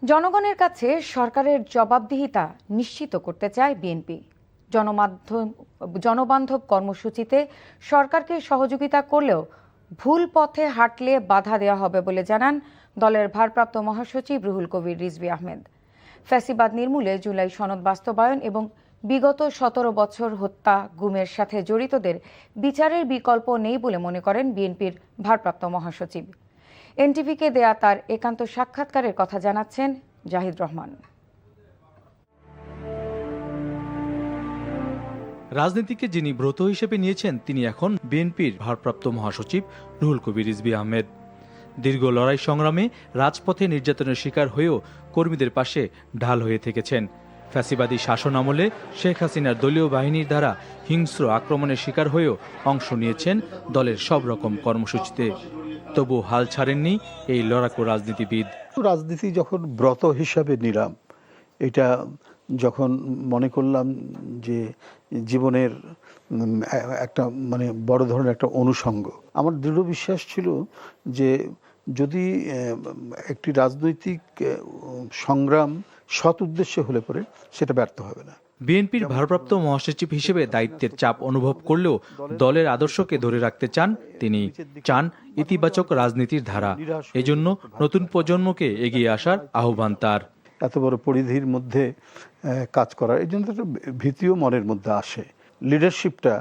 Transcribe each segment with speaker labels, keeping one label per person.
Speaker 1: জনগণের কাছে সরকারের জবাবদিহিতা নিশ্চিত করতে চায় বিএনপি। জনবান্ধব কর্মসূচিতে সরকারকে সহযোগিতা করলেও ভুল পথে হাঁটলে বাধা দেওয়া হবে বলে জানান দলের ভারপ্রাপ্ত মহাসচিব রুহুল কবির রিজভী আহমেদ। ফ্যাসিবাদ নির্মূলে জুলাই সনদ বাস্তবায়ন এবং বিগত ১৭ বছর হত্যা গুমের সাথে জড়িতদের বিচারের বিকল্প নেই বলে মনে করেন বিএনপির ভারপ্রাপ্ত মহাসচিব। এনটিভিকে দেয়া তার একান্ত সাক্ষাৎকারের কথা জানাচ্ছেন জাহিদ রহমান।
Speaker 2: রাজনীতিকে যিনি ব্রত হিসেবে নিয়েছেন তিনি এখন বিএনপির ভারপ্রাপ্ত মহাসচিব রুহুল কবির রিজভী আহমেদ। দীর্ঘ লড়াই সংগ্রামে রাজপথে নির্যাতনের শিকার হয়েও কর্মীদের পাশে ঢাল হয়ে থেকেছেন। ফ্যাসিবাদী শাসন আমলে শেখ হাসিনার দলীয় বাহিনীর দ্বারা হিংস্র আক্রমণের শিকার হয়েও অংশ নিয়েছেন দলের সব রকম কর্মসূচিতে। তবু হাল ছাড়েননি এই লড়াকু রাজনীতিবিদ।
Speaker 3: রাজনীতি যখন ব্রত হিসাবে নিলাম, এটা যখন মনে করলাম যে জীবনের একটা বড় ধরনের একটা অনুষঙ্গ, আমার দৃঢ় বিশ্বাস ছিল যে যদি একটি রাজনৈতিক সংগ্রাম সৎ উদ্দেশ্যে হলে পরে সেটা ব্যর্থ হবে না।
Speaker 2: বিএনপির ভারপ্রাপ্ত মহাসচিব হিসেবে দায়িত্বের চাপ অনুভব করলেও দলের আদর্শকে ধরে রাখতে চান তিনি। চান ইতিবাচক রাজনীতির ধারা। এজন্য নতুন প্রজন্মকে এগিয়ে আসার আহ্বান তার।
Speaker 3: এত বড় পরিধির মধ্যে কাজ করার এই জন্য একটা ভীতিও মনের মধ্যে আসে। লিডারশিপটা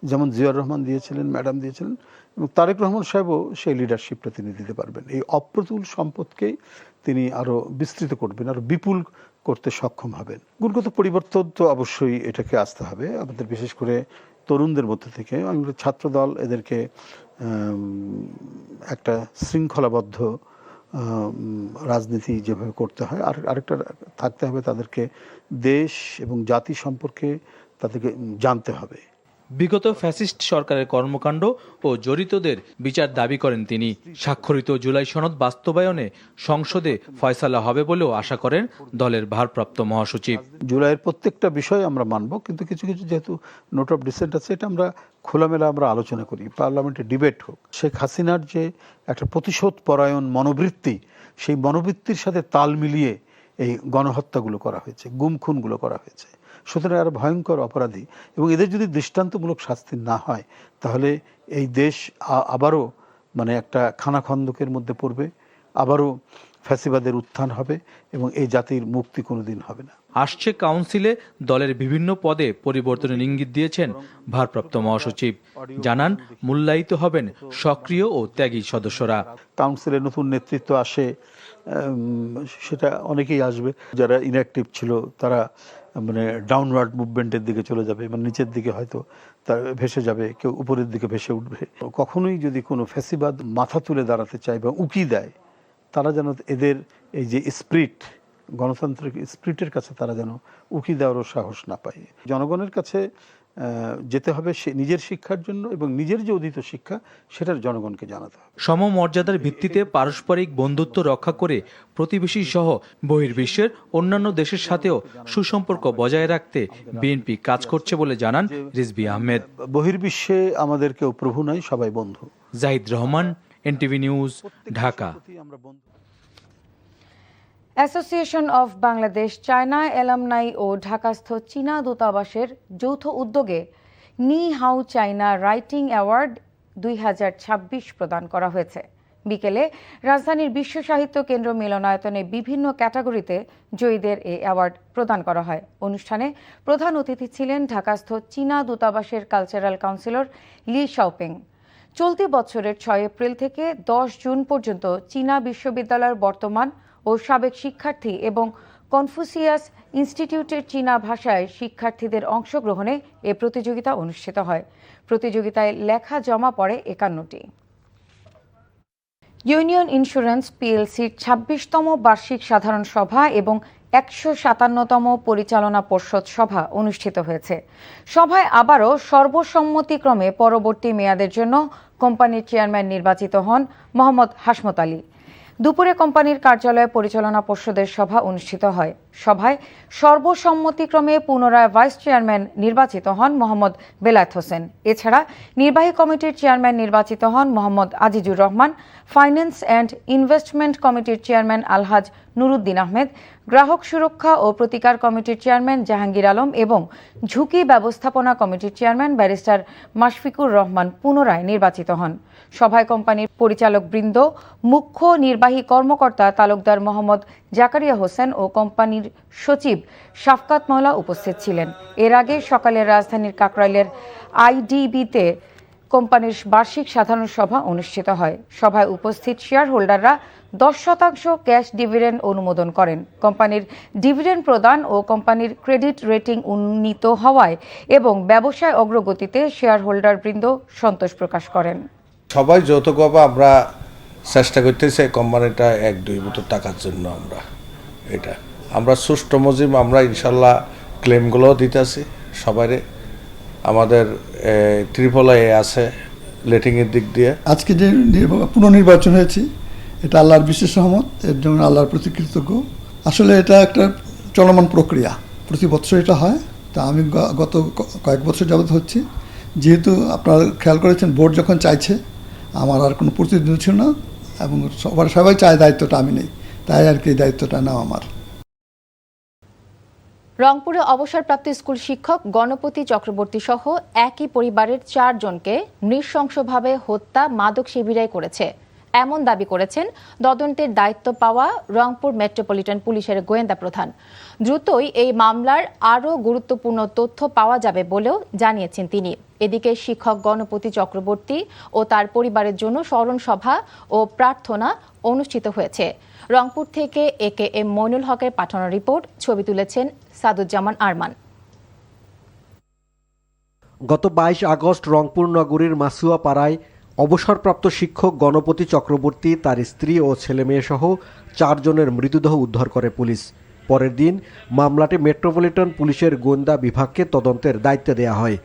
Speaker 3: যেমন জিয়াউর রহমান দিয়েছিলেন, ম্যাডাম দিয়েছিলেন, এবং তারেক রহমান সাহেবও সেই লিডারশিপটা তিনি দিতে পারবেন। এই অপ্রতুল সম্পদকেই তিনি আরো বিস্তৃত করবেন, আরো বিপুল করতে সক্ষম হবেন। গুণগত পরিবর্তন তো অবশ্যই এটাকে আসতে হবে আমাদের, বিশেষ করে তরুণদের মধ্যে থেকে। আমাদের ছাত্রদল এদেরকে একটা শৃঙ্খলাবদ্ধ রাজনীতি যেভাবে করতে হয়, আর আরেকটা থাকতে হবে, তাদেরকে দেশ এবং জাতি সম্পর্কে তাদেরকে জানতে হবে।
Speaker 2: বিগত ফ্যাসিস্ট সরকারের কর্মকাণ্ড ও জড়িতদের বিচার দাবি করেন তিনি। স্বাক্ষরিত জুলাই সনদ বাস্তবায়নে সংসদে ফয়সালা হবে বলেও আশা করেন দলের ভারপ্রাপ্ত মহাসচিব।
Speaker 3: জুলাইয়ের প্রত্যেকটা বিষয় আমরা মানব, কিন্তু কিছু কিছু যেহেতু নোট অফ ডিসেন্ট আছে, এটা আমরা খোলামেলা আলোচনা করি, পার্লামেন্টে ডিবেট হোক। শেখ হাসিনার যে একটা প্রতিশোধ পরায়ণ মনোবৃত্তি, সেই মনোবৃত্তির সাথে তাল মিলিয়ে এই গণহত্যাগুলো করা হয়েছে, গুম খুনগুলো করা হয়েছে। সুতরাং আর ভয়ঙ্কর অপরাধী, এবং এদের যদি দৃষ্টান্তমূলক শাস্তি না হয় তাহলে এই দেশ আবারও একটা খানাখন্দকের মধ্যে পড়বে, আবারও ফ্যাসিবাদের উত্থান হবে, এবং এই জাতির মুক্তি কোনোদিন হবে না।
Speaker 2: আসছে কাউন্সিলে দলের বিভিন্ন পদে পরিবর্তনের ইঙ্গিত দিয়েছেন ভারপ্রাপ্ত মহাসচিব। জানান মূল্যায়িত হবেন সক্রিয় ও ত্যাগী সদস্যরা।
Speaker 3: কাউন্সিলে নতুন নেতৃত্ব আসে, সেটা অনেকেই আসবে। যারা ইনঅ্যাক্টিভ ছিল তারা ডাউনওয়ার্ড মুভমেন্টের দিকে চলে যাবে, নিচের দিকে হয়তো তার ভেসে যাবে, কেউ উপরের দিকে ভেসে উঠবে। কখনোই যদি কোনো ফ্যাসিবাদ মাথা তুলে দাঁড়াতে চায় বা উকি দেয়, তারা যেন এদের এই যে স্পিরিট, গণতান্ত্রিক স্পিরিটের কাছে তারা যেন উকি দেওয়ারও সাহস না পায়। জনগণের কাছে যেতে হবে সে নিজের শিক্ষার জন্য, এবং নিজের যে অধীত শিক্ষা সেটার জনগণকে জানাতে হবে।
Speaker 2: সমমর্যাদার ভিত্তিতে পারস্পরিক বন্ধুত্ব রক্ষা করে প্রতিবেশী সহ বহির্বিশ্বের অন্যান্য দেশের সাথেও সুসম্পর্ক বজায় রাখতে বিএনপি কাজ করছে বলে জানান রিজভী আহমেদ।
Speaker 3: বহির্বিশ্বে আমাদের কেউ প্রভু নাই, সবাই বন্ধু।
Speaker 2: Zahid Rahman, NTV news, Dhaka.
Speaker 1: Association of Bangladesh China alumni ও ঢাকাস্থ চীনা দূতাবাসের যৌথ উদ্যোগে নি হাউ চায়না রাইটিং অ্যাওয়ার্ড 2026 প্রদান করা হয়েছে। বিকেলে রাজধানীর বিশ্ব সাহিত্য কেন্দ্র মিলনায়তনে বিভিন্ন ক্যাটাগরিতে জয়ীদের এই অ্যাওয়ার্ড প্রদান করা হয়। অনুষ্ঠানে প্রধান অতিথি ছিলেন ঢাকাস্থ চীনা দূতাবাসের কালচারাল কাউন্সিলর লি শাওপেং। চলতি বছরের 6 এপ্রিল থেকে 10 জুন পর্যন্ত চীনা বিশ্ববিদ্যালয়ের বর্তমান ও সাবেক শিক্ষার্থী এবং কনফুসিয়াস ইনস্টিটিউটের চীনা ভাষায় শিক্ষার্থীদের অংশগ্রহণে এ প্রতিযোগিতা অনুষ্ঠিত হয়। প্রতিযোগিতায় লেখা জমা পড়ে 51টি। ইউনিয়ন ইন্স্যুরেন্স পিএলসির 26তম বার্ষিক সাধারণ সভা এবং 157তম পরিচালনা পর্ষদ সভা অনুষ্ঠিত হয়েছে। সভায় আবারও সর্বসম্মতিক্রমে পরবর্তী মেয়াদের জন্য কোম্পানির চেয়ারম্যান নির্বাচিত হন মোহাম্মদ হাসমত আলী। দুপুরে কোম্পানির কার্যালয়ে পরিচালনা পর্ষদের সভা অনুষ্ঠিত হয়। সভায় সর্বসম্মতিক্রমে পুনরায় ভাইস চেয়ারম্যান নির্বাচিত হন মোহাম্মদ বেলায়েত হোসেন। এছাড়া নির্বাহী কমিটির চেয়ারম্যান নির্বাচিত হন Mohammad Azizur Rahman, finance and investment কমিটির চেয়ারম্যান আলহাজ নুরুদ্দিন আহমেদ, গ্রাহক সুরক্ষা ও প্রতিকার কমিটির চেয়ারম্যান জাহাঙ্গীর আলম এবং ঝুঁকি ব্যবস্থাপনা কমিটির চেয়ারম্যান ব্যারিস্টার মাশফিকুর রহমান পুনরায় নির্বাচিত হন। সভায় কোম্পানির পরিচালকবৃন্দ, মুখ্য নির্বাহী কর্মকর্তা তালুকদার মোহাম্মদ জাকারিয়া হোসেন ও কোম্পানির সচিব শাফকাত মওলা উপস্থিত ছিলেন। এর আগে সকালে রাজধানীর কাকরাইলের আইডিবিতে কোম্পানির বার্ষিক সাধারণ সভা অনুষ্ঠিত হয়। সভায় উপস্থিত শেয়ার হোল্ডাররা 10% ক্যাশ ডিভিডেন্ড অনুমোদন করেন। কোম্পানির ডিভিডেন্ড প্রদান ও কোম্পানির ক্রেডিট রেটিং উন্নীত হওয়ায় এবং ব্যবসায় অগ্রগতিতে শেয়ার হোল্ডারবৃন্দ সন্তোষ প্রকাশ করেন।
Speaker 4: সবাই যৌথভাবে আমরা চেষ্টা করতেছি কোম্পানিটা 1-2 বছর টাকার জন্য আমরা সুষ্ঠু মজিম আমরা ইনশাল্লাহ ক্লেমগুলোও দিতেছি সবাইরে। আমাদের AAA আছে রেটিংয়ের দিক দিয়ে।
Speaker 5: আজকে যে পুনর্নির্বাচন হয়েছে এটা আল্লাহর বিশেষ রহমত, এর জন্য আল্লাহর প্রতি কৃতজ্ঞ। আসলে এটা একটা চলমান প্রক্রিয়া, প্রতি বছর এটা হয়। তা আমি গত কয়েক বছর যাবত হচ্ছে, যেহেতু আপনারা খেয়াল করেছেন বোর্ড যখন চাইছে আমার আর কোনো প্রতিনিধি ছিল না এবং সবাই চায় দায়িত্বটা আমি নেই, তাই আর কি এই দায়িত্বটা নেওয়া আমার।
Speaker 6: রংপুরে অবসরপ্রাপ্ত স্কুল শিক্ষক গণপতি চক্রবর্তী সহ একই পরিবারের 4 জনকে নৃশংসভাবে হত্যা মাদক শিবিরাই করেছে, এমন দাবি করেছেন তদন্তের দায়িত্ব পাওয়া রংপুর মেট্রোপলিটন পুলিশের গোয়েন্দা প্রধান। দ্রুতই এই মামলার আরও গুরুত্বপূর্ণ তথ্য পাওয়া যাবে বলেও জানিয়েছেন তিনি। এদিকে শিক্ষক গণপতি চক্রবর্তী ও তার পরিবারের জন্য স্মরণ সভা ও প্রার্থনা অনুষ্ঠিত হয়েছে। রংপুর থেকে AKM মইনুল হকের পাঠানো রিপোর্ট, ছবি তুলেছেন সাদুজ্জামান আরমান।
Speaker 7: গত 22 আগস্ট রংপুর নগরীর মাসুয়া পাড়ায় অবসরপ্রাপ্ত শিক্ষক গণপতি চক্রবর্তী, তার স্ত্রী ও ছেলেমেয়ে সহ 4 জনের মৃতদেহ উদ্ধার করে পুলিশ। পরের দিন মামলাটি মেট্রোপলিটন পুলিশের গোয়েন্দা বিভাগকে তদন্তের দায়িত্ব দেওয়া হয়।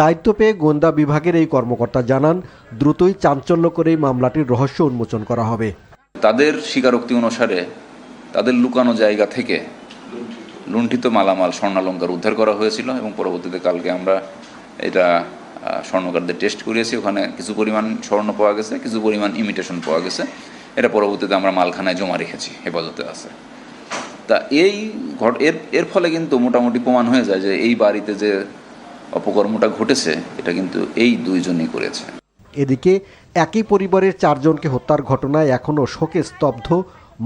Speaker 7: দায়িত্ব পেয়ে গোয়েন্দা বিভাগের এই কর্মকর্তা জানান, দ্রুতই চাঞ্চল্যকর এই মামলাটির রহস্য উন্মোচন করা হবে।
Speaker 8: তাদের স্বীকারোক্তি অনুসারে তাদের লুকানো জায়গা থেকে লুণ্ঠিত মালামাল, স্বর্ণালঙ্কার উদ্ধার করা হয়েছিল এবং পরবর্তীতে কালকে আমরা এটা স্বর্ণকারদের টেস্ট করিয়েছি। ওখানে কিছু পরিমাণ স্বর্ণ পাওয়া গেছে, কিছু পরিমাণ ইমিটেশন পাওয়া গেছে। এটা পরবর্তীতে আমরা মালখানায় জমা রেখেছি, হেফাজতে আছে। তা এর ফলে কিন্তু মোটামুটি প্রমাণ হয়ে যায় যে এই বাড়িতে যে অপকর্মটা ঘটেছে এটা কিন্তু এই 2 জনই করেছে।
Speaker 7: এদিকে একই পরিবারের 4 জনকে হত্যার ঘটনায় এখনও শোকে স্তব্ধ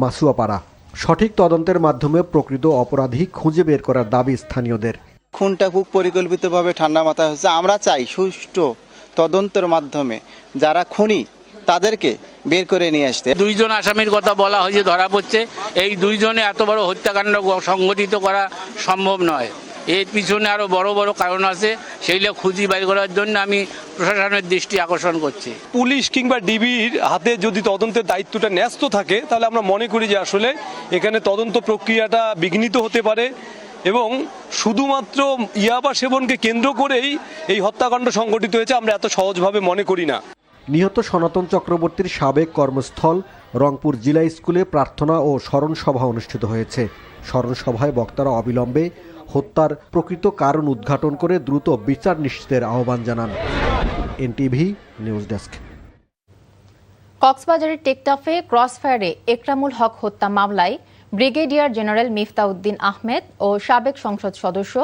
Speaker 7: মাসুয়াপাড়া। সঠিক তদন্তের মাধ্যমে প্রকৃত অপরাধী খুঁজে বের করার দাবি স্থানীয়দের।
Speaker 9: খুনটা খুব পরিকল্পিতভাবে ঠান্ডা মাথায় হচ্ছে। আমরা চাই সুষ্ঠু তদন্তের মাধ্যমে যারা খুনি তাদেরকে বের করে নিয়ে আসতে।
Speaker 10: 2 জন আসামির কথা বলা হয়েছে, ধরা পড়ছে। এই 2 জনে এত বড় হত্যাকাণ্ড সংগঠিত করা সম্ভব নয়। এর পিছনে আরো বড় বড় কারণ আছে, সেইগুলো খুঁজি বের করার জন্য আমি প্রশাসনের দৃষ্টি আকর্ষণ করছি।
Speaker 11: পুলিশ কিংবা ডিবির হাতে যদি তদন্তের দায়িত্বটা ন্যস্ত থাকে তাহলে আমরা মনে করি যে আসলে এখানে তদন্ত প্রক্রিয়াটা বিঘ্নিত হতে পারে এবং শুধুমাত্র ইয়াবা সেবনকে কেন্দ্র করেই এই হত্যাকাণ্ড সংগঠিত হয়েছে আমরা এত সহজভাবে মনে করি না।
Speaker 7: নিহত সনাতন চক্রবর্তীর সাবেক কর্মস্থল রংপুর জিলা স্কুলে প্রার্থনা ও স্মরণ সভা অনুষ্ঠিত হয়েছে। স্মরণ সভায় বক্তারা অবিলম্বে হত্যার প্রকৃত কারণ উদ্ঘাটন করে দ্রুত বিচার নিশ্চিতের আহ্বান জানান। NTV news desk.
Speaker 6: কক্সবাজারের টেকটাফে ক্রসফায়ারে একরামুল হক হত্যা মামলায় ব্রিগেডিয়ার জেনারেল মিফতাউদ্দিন আহমেদ ও সাবেক সংসদ সদস্য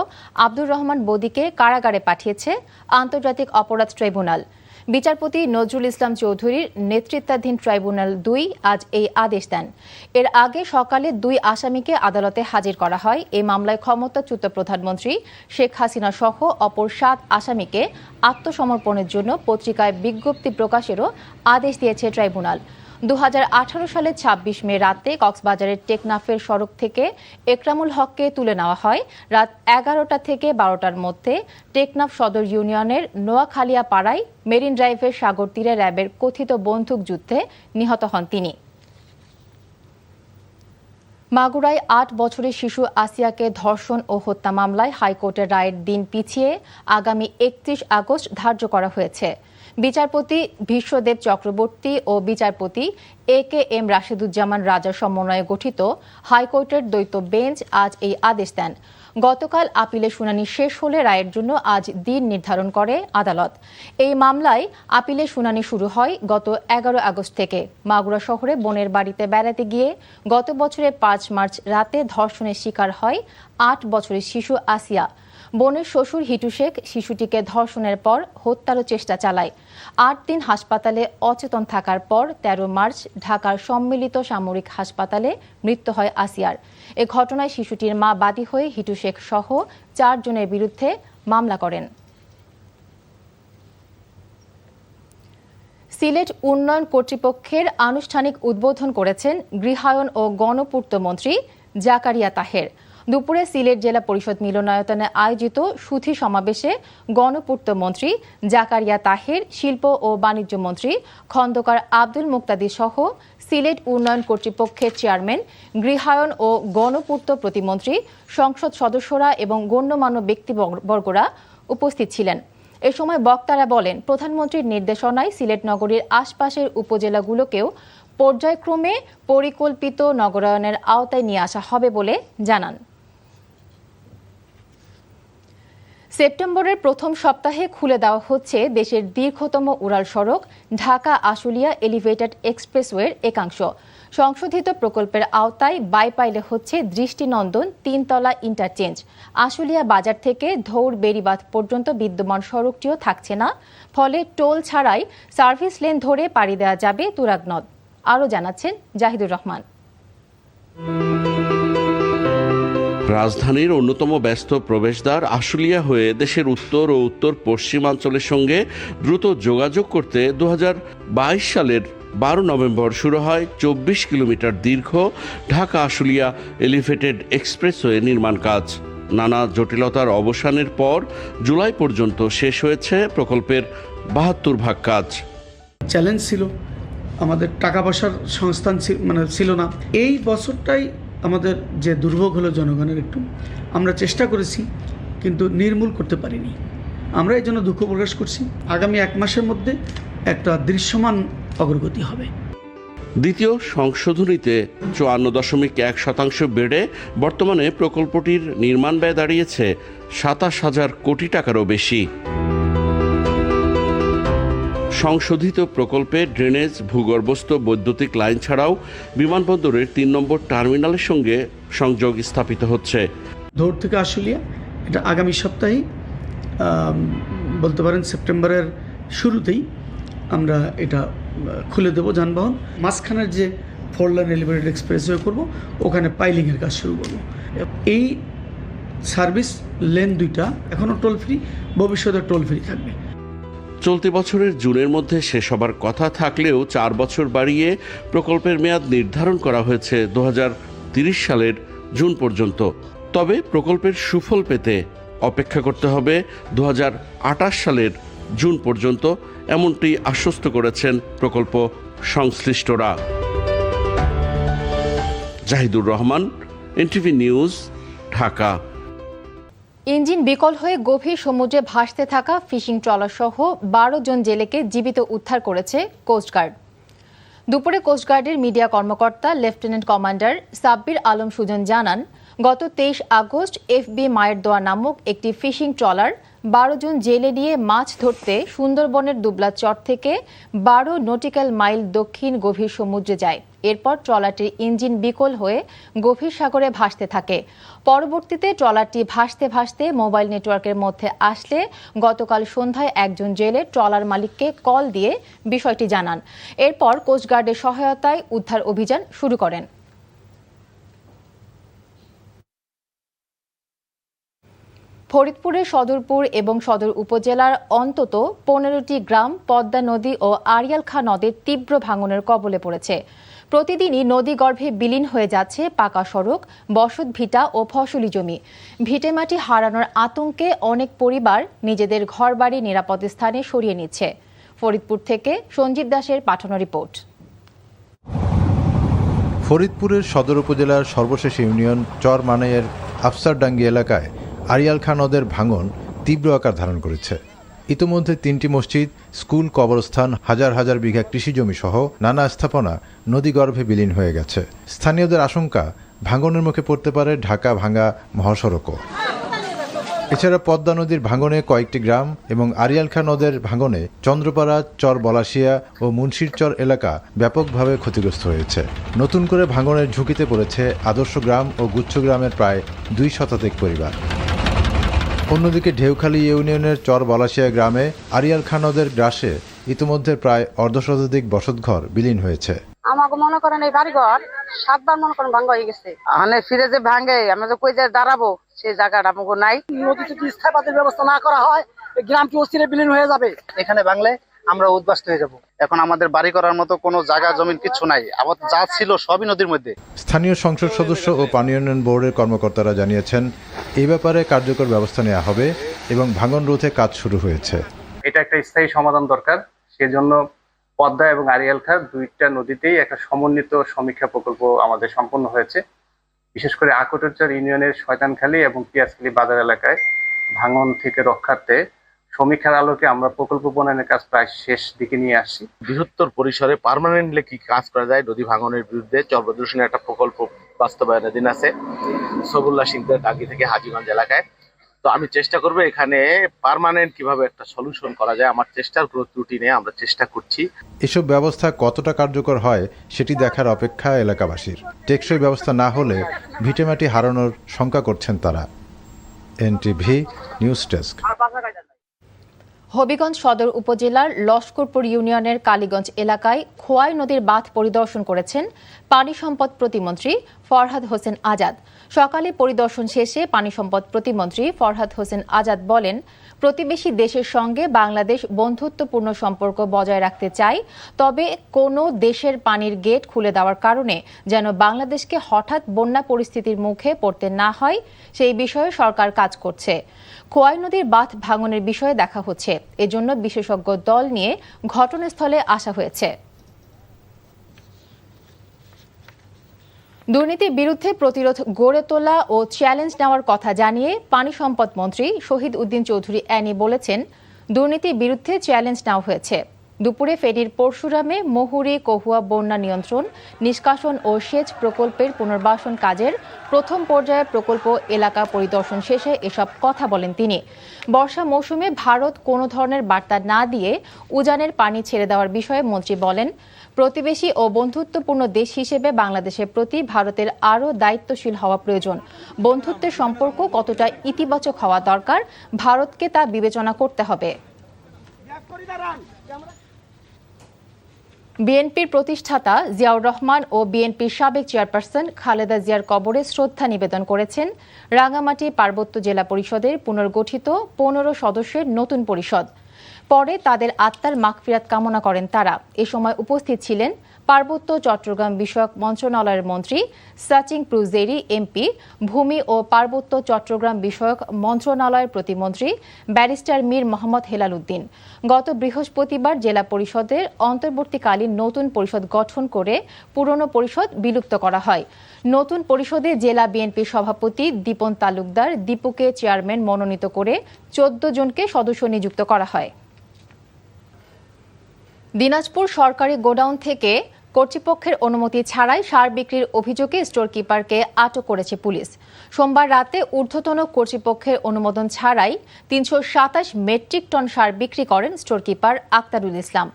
Speaker 6: আব্দুর রহমান বদিকে কারাগারে পাঠিয়েছে আন্তর্জাতিক অপরাধ ট্রাইব্যুনাল। বিচারপতি নজরুল ইসলাম চৌধুরীর নেতৃত্বাধীন ট্রাইব্যুনাল 2 আজ এই আদেশ দেন। এর আগে সকালে 2 আসামিকে আদালতে হাজির করা হয়। এই মামলায় ক্ষমতাচ্যুত প্রধানমন্ত্রী শেখ হাসিনা সহ অপর 7 আসামিকে আত্মসমর্পণের জন্য পত্রিকায় বিজ্ঞপ্তি প্রকাশেরও আদেশ দিয়েছে ট্রাইব্যুনাল। 2018 সালের 26 মে রাতে কক্সবাজারের টেকনাফের সড়ক থেকে একরামুল হককে তুলে নেওয়া হয়। রাত 11টা থেকে 12টার মধ্যে টেকনাফ সদর ইউনিয়নের নোয়াখালিয়া পাড়ায় মেরিন ড্রাইভের সাগর তীরে র্যাবের কথিত বন্দুক যুদ্ধে নিহত হন তিনি। মাগুরায় 8 বছরের শিশু আসিয়াকে ধর্ষণ ও হত্যা মামলায় হাইকোর্টের রায়ের দিন পিছিয়ে আগামী 31 আগস্ট ধার্য করা হয়েছে। বিচারপতি বিশ্বদেব চক্রবর্তী ও বিচারপতি AKM রাশেদুজ্জামান রাজার সমন্বয়ে গঠিত হাইকোর্টের দ্বৈত বেঞ্চ আজ এই আদেশ দেন। গতকাল আপিলের শুনানি শেষ হলে রায়ের জন্য আজ দিন নির্ধারণ করে আদালত। এই মামলায় আপিলের শুনানি শুরু হয় গত 11 আগস্ট থেকে। মাগুরা শহরে বোনের বাড়িতে বেড়াতে গিয়ে গত বছরের 5 মার্চ রাতে ধর্ষণের শিকার হয় 8 বছরের শিশু আসিয়া। বোনের শ্বশুর হিটু শেখ শিশুটিকে ধর্ষণের পর হত্যারও চেষ্টা চালায়। 8 দিন হাসপাতালে অচেতন থাকার পর 13 মার্চ ঢাকার সম্মিলিত সামরিক হাসপাতালে মৃত্যু হয় আসিয়ার। এ ঘটনায় শিশুটির মা বাদী হয়ে হিটু শেখ সহ 4 জনের বিরুদ্ধে মামলা করেন। সিলেট উন্নয়ন কর্তৃপক্ষের আনুষ্ঠানিক উদ্বোধন করেছেন গৃহায়ন ও গণপূর্ত মন্ত্রী জাকারিয়া তাহের। দুপুরে সিলেট জেলা পরিষদ মিলনায়তনে আয়োজিত সুধী সমাবেশে গণপূর্ত মন্ত্রী জাকারিয়া তাহের, শিল্প ও বাণিজ্য মন্ত্রী খন্দকার আব্দুল মুক্তাদির সহ সিলেট উন্নয়ন কর্তৃপক্ষের চেয়ারম্যান, গৃহায়ন ও গণপূর্ত প্রতিমন্ত্রী, সংসদ সদস্যরা এবং গণ্যমান্য ব্যক্তিবর্গরা উপস্থিত ছিলেন। এ সময় বক্তারা বলেন, প্রধানমন্ত্রীর নির্দেশনায় সিলেট নগরীর আশপাশের উপজেলাগুলোকেও পর্যায়ক্রমে পরিকল্পিত নগরায়নের আওতায় নিয়ে আসা হবে বলে জানান। সেপ্টেম্বরের প্রথম সপ্তাহে খুলে দেওয়া হচ্ছে দেশের দীর্ঘতম উড়াল সড়ক ঢাকা আশুলিয়া এলিভেটেড এক্সপ্রেসওয়ের একাংশ। সংশোধিত প্রকল্পের আওতায় বাইপাইলে হচ্ছে দৃষ্টিনন্দন 3তলা ইন্টারচেঞ্জ। আশুলিয়া বাজার থেকে ধৌর বেড়িবাঁধ পর্যন্ত বিদ্যমান সড়কটিও থাকছে না, ফলে টোল ছাড়াই সার্ভিস লেন ধরে পাড়ি দেওয়া যাবে তুরাগ নদ। আরও জানাচ্ছেন জাহিদুর রহমান।
Speaker 12: রাজধানীর অন্যতম ব্যস্ত প্রবেশদ্বার আশুলিয়া হয়ে দেশের উত্তর ও উত্তর পশ্চিমাঞ্চলের সঙ্গে দ্রুত যোগাযোগ করতে 2022 সালের 12 নভেম্বর শুরু হয় 24 কিলোমিটার দীর্ঘ ঢাকা আশুলিয়া এলিভেটেড এক্সপ্রেসওয়ে নির্মাণ কাজ। নানা জটিলতার অবসানের পর জুলাই পর্যন্ত শেষ হয়েছে প্রকল্পের 72 ভাগ কাজ।
Speaker 13: চ্যালেঞ্জ ছিল, আমাদের টাকা পয়সার সংস্থান ছিল না। এই বছরটাই আমাদের যে দুর্ভোগ হলো জনগণের, একটু আমরা চেষ্টা করেছি কিন্তু নির্মূল করতে পারিনি। আমরা এই জন্য দুঃখ প্রকাশ করছি। আগামী 1 মাসের মধ্যে একটা দৃশ্যমান অগ্রগতি হবে।
Speaker 12: দ্বিতীয় সংশোধনীতে 54.1% বেড়ে বর্তমানে প্রকল্পটির নির্মাণ ব্যয় দাঁড়িয়েছে 27,000 কোটি টাকারও বেশি। সংশোধিত প্রকল্পে ড্রেনেজ, ভূগর্ভস্থ বৈদ্যুতিক লাইন ছাড়াও বিমানবন্দরের 3 নম্বর টার্মিনালের সঙ্গে সংযোগ স্থাপিত হচ্ছে।
Speaker 13: ধৌর থেকে আশুলিয়া এটা আগামী সপ্তাহেই বলতে পারেন সেপ্টেম্বরের শুরুতেই আমরা এটা খুলে দেব যানবাহন। মাঝখানের যে 4 লেন এলিভেটেড এক্সপ্রেসওয়ে করব, ওখানে পাইলিংয়ের কাজ শুরু করব। এই সার্ভিস লেন 2টা এখনও টোল ফ্রি, ভবিষ্যতে টোল ফ্রি থাকবে।
Speaker 12: চলতি বছরের জুনের মধ্যে শেষ হবার কথা থাকলেও 4 বছর বাড়িয়ে প্রকল্পের মেয়াদ নির্ধারণ করা হয়েছে 2030 সালের জুন পর্যন্ত। তবে প্রকল্পের সুফল পেতে অপেক্ষা করতে হবে 2028 সালের জুন পর্যন্ত, এমনটি আশ্বস্ত করেছেন প্রকল্প সংশ্লিষ্টরা। Zahidur Rahman, NTV news, Dhaka.
Speaker 6: Engine বিকল হয়ে গভীর সমুদ্রে ভাসতে থাকা ফিশিং ট্রলার সহ 12 জন জেলেকে জীবিত উদ্ধার করেছে কোস্টগার্ড। দুপুরে কোস্টগার্ডের মিডিয়া কর্মকর্তা লেফটেন্যান্ট কমান্ডার সাব্বির আলম সুজন জানান, গত 23 আগস্ট FB মায়ের দোয়া নামক একটি ফিশিং ট্রলার 12 জন জেলে নিয়ে মাছ ধরতে সুন্দরবনের দুবলা চর থেকে 12 নটিক্যাল মাইল দক্ষিণ গভীর সমুদ্রে যায়। এরপর ট্রলারটির ইঞ্জিন বিকল হয়ে গভীর সাগরে ভাসতে থাকে। পরবর্তীতে ট্রলারটি ভাসতে ভাসতে মোবাইল নেটওয়ার্কের মধ্যে আসলে গতকাল সন্ধ্যায় একজন জেলে ট্রলার মালিককে কল দিয়ে বিষয়টি জানান। এরপর কোস্টগার্ডের সহায়তায় উদ্ধার অভিযান শুরু করেন। ফরিদপুরের সদরপুর এবং সদর উপজেলার অন্তত 15টি গ্রাম পদ্মা নদী ও আড়িয়াল খাঁ নদের তীব্র ভাঙনের কবলে পড়েছে। প্রতিদিনই নদীগর্ভে বিলীন হয়ে যাচ্ছে পাকা সড়ক, বসত ভিটা ও ফসলি জমি। ভিটেমাটি হারানোর আতঙ্কে অনেক পরিবার নিজেদের ঘরবাড়ি নিরাপদ স্থানে সরিয়ে নিচ্ছে। ফরিদপুর থেকে সঞ্জীব দাসের পাঠানো রিপোর্ট।
Speaker 14: ফরিদপুরের সদর উপজেলার সর্বশেষ ইউনিয়ন চর মানাইয়ের আফসারডাঙ্গি এলাকায় আড়িয়াল খাঁ নদের ভাঙন তীব্র আকার ধারণ করেছে। ইতোমধ্যে 3টি মসজিদ, স্কুল, কবরস্থান, হাজার হাজার বিঘা কৃষিজমি সহ নানা স্থাপনা নদীগর্ভে বিলীন হয়ে গেছে। স্থানীয়দের আশঙ্কা ভাঙনের মুখে পড়তে পারে ঢাকা-ভাঙ্গা মহাসড়কও। এছাড়া পদ্মা নদীর ভাঙনে কয়েকটি গ্রাম এবং আড়িয়ালখা নদের ভাঙনে চন্দ্রপাড়া, চর বলাশিয়া ও মুন্সিরচর এলাকা ব্যাপকভাবে ক্ষতিগ্রস্ত হয়েছে। নতুন করে ভাঙনের ঝুঁকিতে পড়েছে আদর্শ গ্রাম ও গুচ্ছ গ্রামের প্রায় 2 শতাধিক পরিবার। অন্যদিকে ঢেউখালী ইউনিয়নের চর বলাশিয়া গ্রামে আড়িয়ালখা নদের গ্রাসে ইতিমধ্যে প্রায় অর্ধশতাধিক বসতঘর বিলীন হয়েছে।
Speaker 15: আমাকে মনে করেন এই বাড়িঘর 7 বার মনে করেন ভাঙ্গা হয়ে গেছে। মানে ফিরে যে ভাঙে আমরা যে কই যে দাঁড়াবো সেই জায়গাটা আমাকে নাই।
Speaker 16: নদীতে যদি স্থাপত্যের ব্যবস্থা না করা হয় গ্রাম কি অস্থিরে বিলীন হয়ে যাবে।
Speaker 9: এখানে ভাঙলে আমরা উদ্বাস্ত হয়ে যাব। এখন আমাদের বাড়ি করার মতো কোনো জায়গা জমিন কিছু নাই, আবার যা ছিল সবই নদীর মধ্যে।
Speaker 14: স্থানীয় সংসদ সদস্য ও পানি উন্নয়ন বোর্ডের কর্মকর্তারা জানিয়েছেন এই ব্যাপারে কার্যকর ব্যবস্থা নেওয়া হবে এবং ভাঙন রোধে কাজ শুরু হয়েছে।
Speaker 17: এটা একটা স্থায়ী সমাধান দরকার, সেজন্য পদ্মা এবং আড়িয়ালখা 2টা নদীতেই একটা সমন্বিত সমীক্ষা প্রকল্প আমাদের সম্পন্ন হয়েছে। বিশেষ করে আকটরচর ইউনিয়নের শয়তানখালী এবং পিয়াজখালী বাজার এলাকায় ভাঙন থেকে রক্ষার্থে সমীক্ষার আলোকে আমরা প্রকল্প প্রণয়নের কাজ প্রায় শেষ দিকে নিয়ে আসছি।
Speaker 18: বৃহত্তর পরিসরে পার্মানেন্টলি কি কাজ করা যায় নদী ভাঙনের বিরুদ্ধে চর দূষণের একটা প্রকল্প বাস্তবায়নাধীন আছে সবুল্লাহ সিংদের দাগি থেকে হাজীগঞ্জ এলাকায়। তো আমি চেষ্টা করবো এখানে পার্মানেন্ট কিভাবে একটা সলিউশন করা যায়, আমার চেষ্টার কোনো ত্রুটি নেই, আমরা চেষ্টা করছি।
Speaker 14: এসব ব্যবস্থা কতটা কার্যকর হয় সেটি দেখার অপেক্ষা এলাকাবাসীর। টেকসই ব্যবস্থা না হলে ভিটেমাটি হারানোর শঙ্কা করছেন তারা। NTV news desk.
Speaker 6: হবিগঞ্জ সদর উপজেলার লস্করপুর ইউনিয়নের কালীগঞ্জ এলাকায় খোয়াই নদীর বাঁধ পরিদর্শন করেছেন পানি সম্পদ প্রতিমন্ত্রী ফরহাদ হোসেন আজাদ। সকালে পরিদর্শন শেষে পানি সম্পদ প্রতিমন্ত্রী ফরহাদ হোসেন আজাদ বলেন, প্রতিবেশী দেশের সঙ্গে বাংলাদেশ বন্ধুত্বপূর্ণ সম্পর্ক বজায় রাখতে চায়, তবে কোনো দেশের পানির গেট খুলে দেওয়ার কারণে যেন বাংলাদেশকে হঠাৎ বন্যা পরিস্থিতির মুখে পড়তে না হয় সেই বিষয়ে সরকার কাজ করছে। খোয়াই নদীর বাঁধ ভাঙনের বিষয়ে দেখা হচ্ছে, এজন্য বিশেষজ্ঞ দল নিয়ে ঘটনাস্থলে আসা হয়েছে। দুর্নীতির বিরুদ্ধে প্রতিরোধ গড়ে তোলা ও চ্যালেঞ্জ নেওয়ার কথা জানিয়ে পানি সম্পদ মন্ত্রী শহীদ উদ্দিন চৌধুরী অ্যানি বলেছেন, দুর্নীতির বিরুদ্ধে চ্যালেঞ্জ নেওয়া হয়েছে। দুপুরে ফেনীর পরশুরামে মহুরী কহুয়া বন্যা নিয়ন্ত্রণ, নিষ্কাশন ও সেচ প্রকল্পের পুনর্বাসন কাজের প্রথম পর্যায়ে প্রকল্প এলাকা পরিদর্শন শেষে এসব কথা বলেন তিনি। বর্ষা মৌসুমে ভারত কোনো ধরনের বার্তা না দিয়ে উজানের পানি ছেড়ে দেওয়ার বিষয়ে মন্ত্রী বলেন, প্রতিবেশী ও বন্ধুত্বপূর্ণ দেশ হিসেবে বাংলাদেশের প্রতি ভারতের আরও দায়িত্বশীল হওয়া প্রয়োজন। বন্ধুত্বের সম্পর্ক কতটা ইতিবাচক হওয়া দরকার, ভারতকে তা বিবেচনা করতে হবে। বিএনপির প্রতিষ্ঠাতা জিয়াউর রহমান ও বিএনপির সাবেক চেয়ারপারসন খালেদা জিয়ার কবরে শ্রদ্ধা নিবেদন করেছেন রাঙামাটি পার্বত্য জেলা পরিষদের পুনর্গঠিত 15 সদস্যের নতুন পরিষদ। পরে তাদের আত্মার মাগফিরাত কামনা করেন তারা। এ সময় উপস্থিত ছিলেন পার্বত্য চট্টগ্রাম বিষয়ক মন্ত্রণালয়ের মন্ত্রী সাচিং প্রুজেরি এমপি, ভূমি ও পার্বত্য চট্টগ্রাম বিষয়ক মন্ত্রণালয়ের প্রতিমন্ত্রী ব্যারিস্টার মীর মোহাম্মদ হেলাল উদ্দিন। গত বৃহস্পতিবার জেলা পরিষদের অন্তর্বর্তীকালীন নতুন পরিষদ গঠন করে পুরনো পরিষদ বিলুপ্ত করা হয়। নতুন পরিষদে জেলা বিএনপির সভাপতি দীপন তালুকদার দীপুকে চেয়ারম্যান মনোনীত করে 14 জনকে সদস্য নিযুক্ত করা হয়। দিনাজপুর সরকারি গোডাউন থেকে কর্তৃপক্ষের অনুমতি ছাড়াই সার বিক্রির অভিযোগে স্টোর কিপারকে আটক করেছে পুলিশ। সোমবার রাতে ঊর্ধ্বতন কর্তৃপক্ষের অনুমোদন ছাড়াই 327 মেট্রিক টন সার বিক্রি করেন স্টোর কিপার আক্তারুল ইসলাম।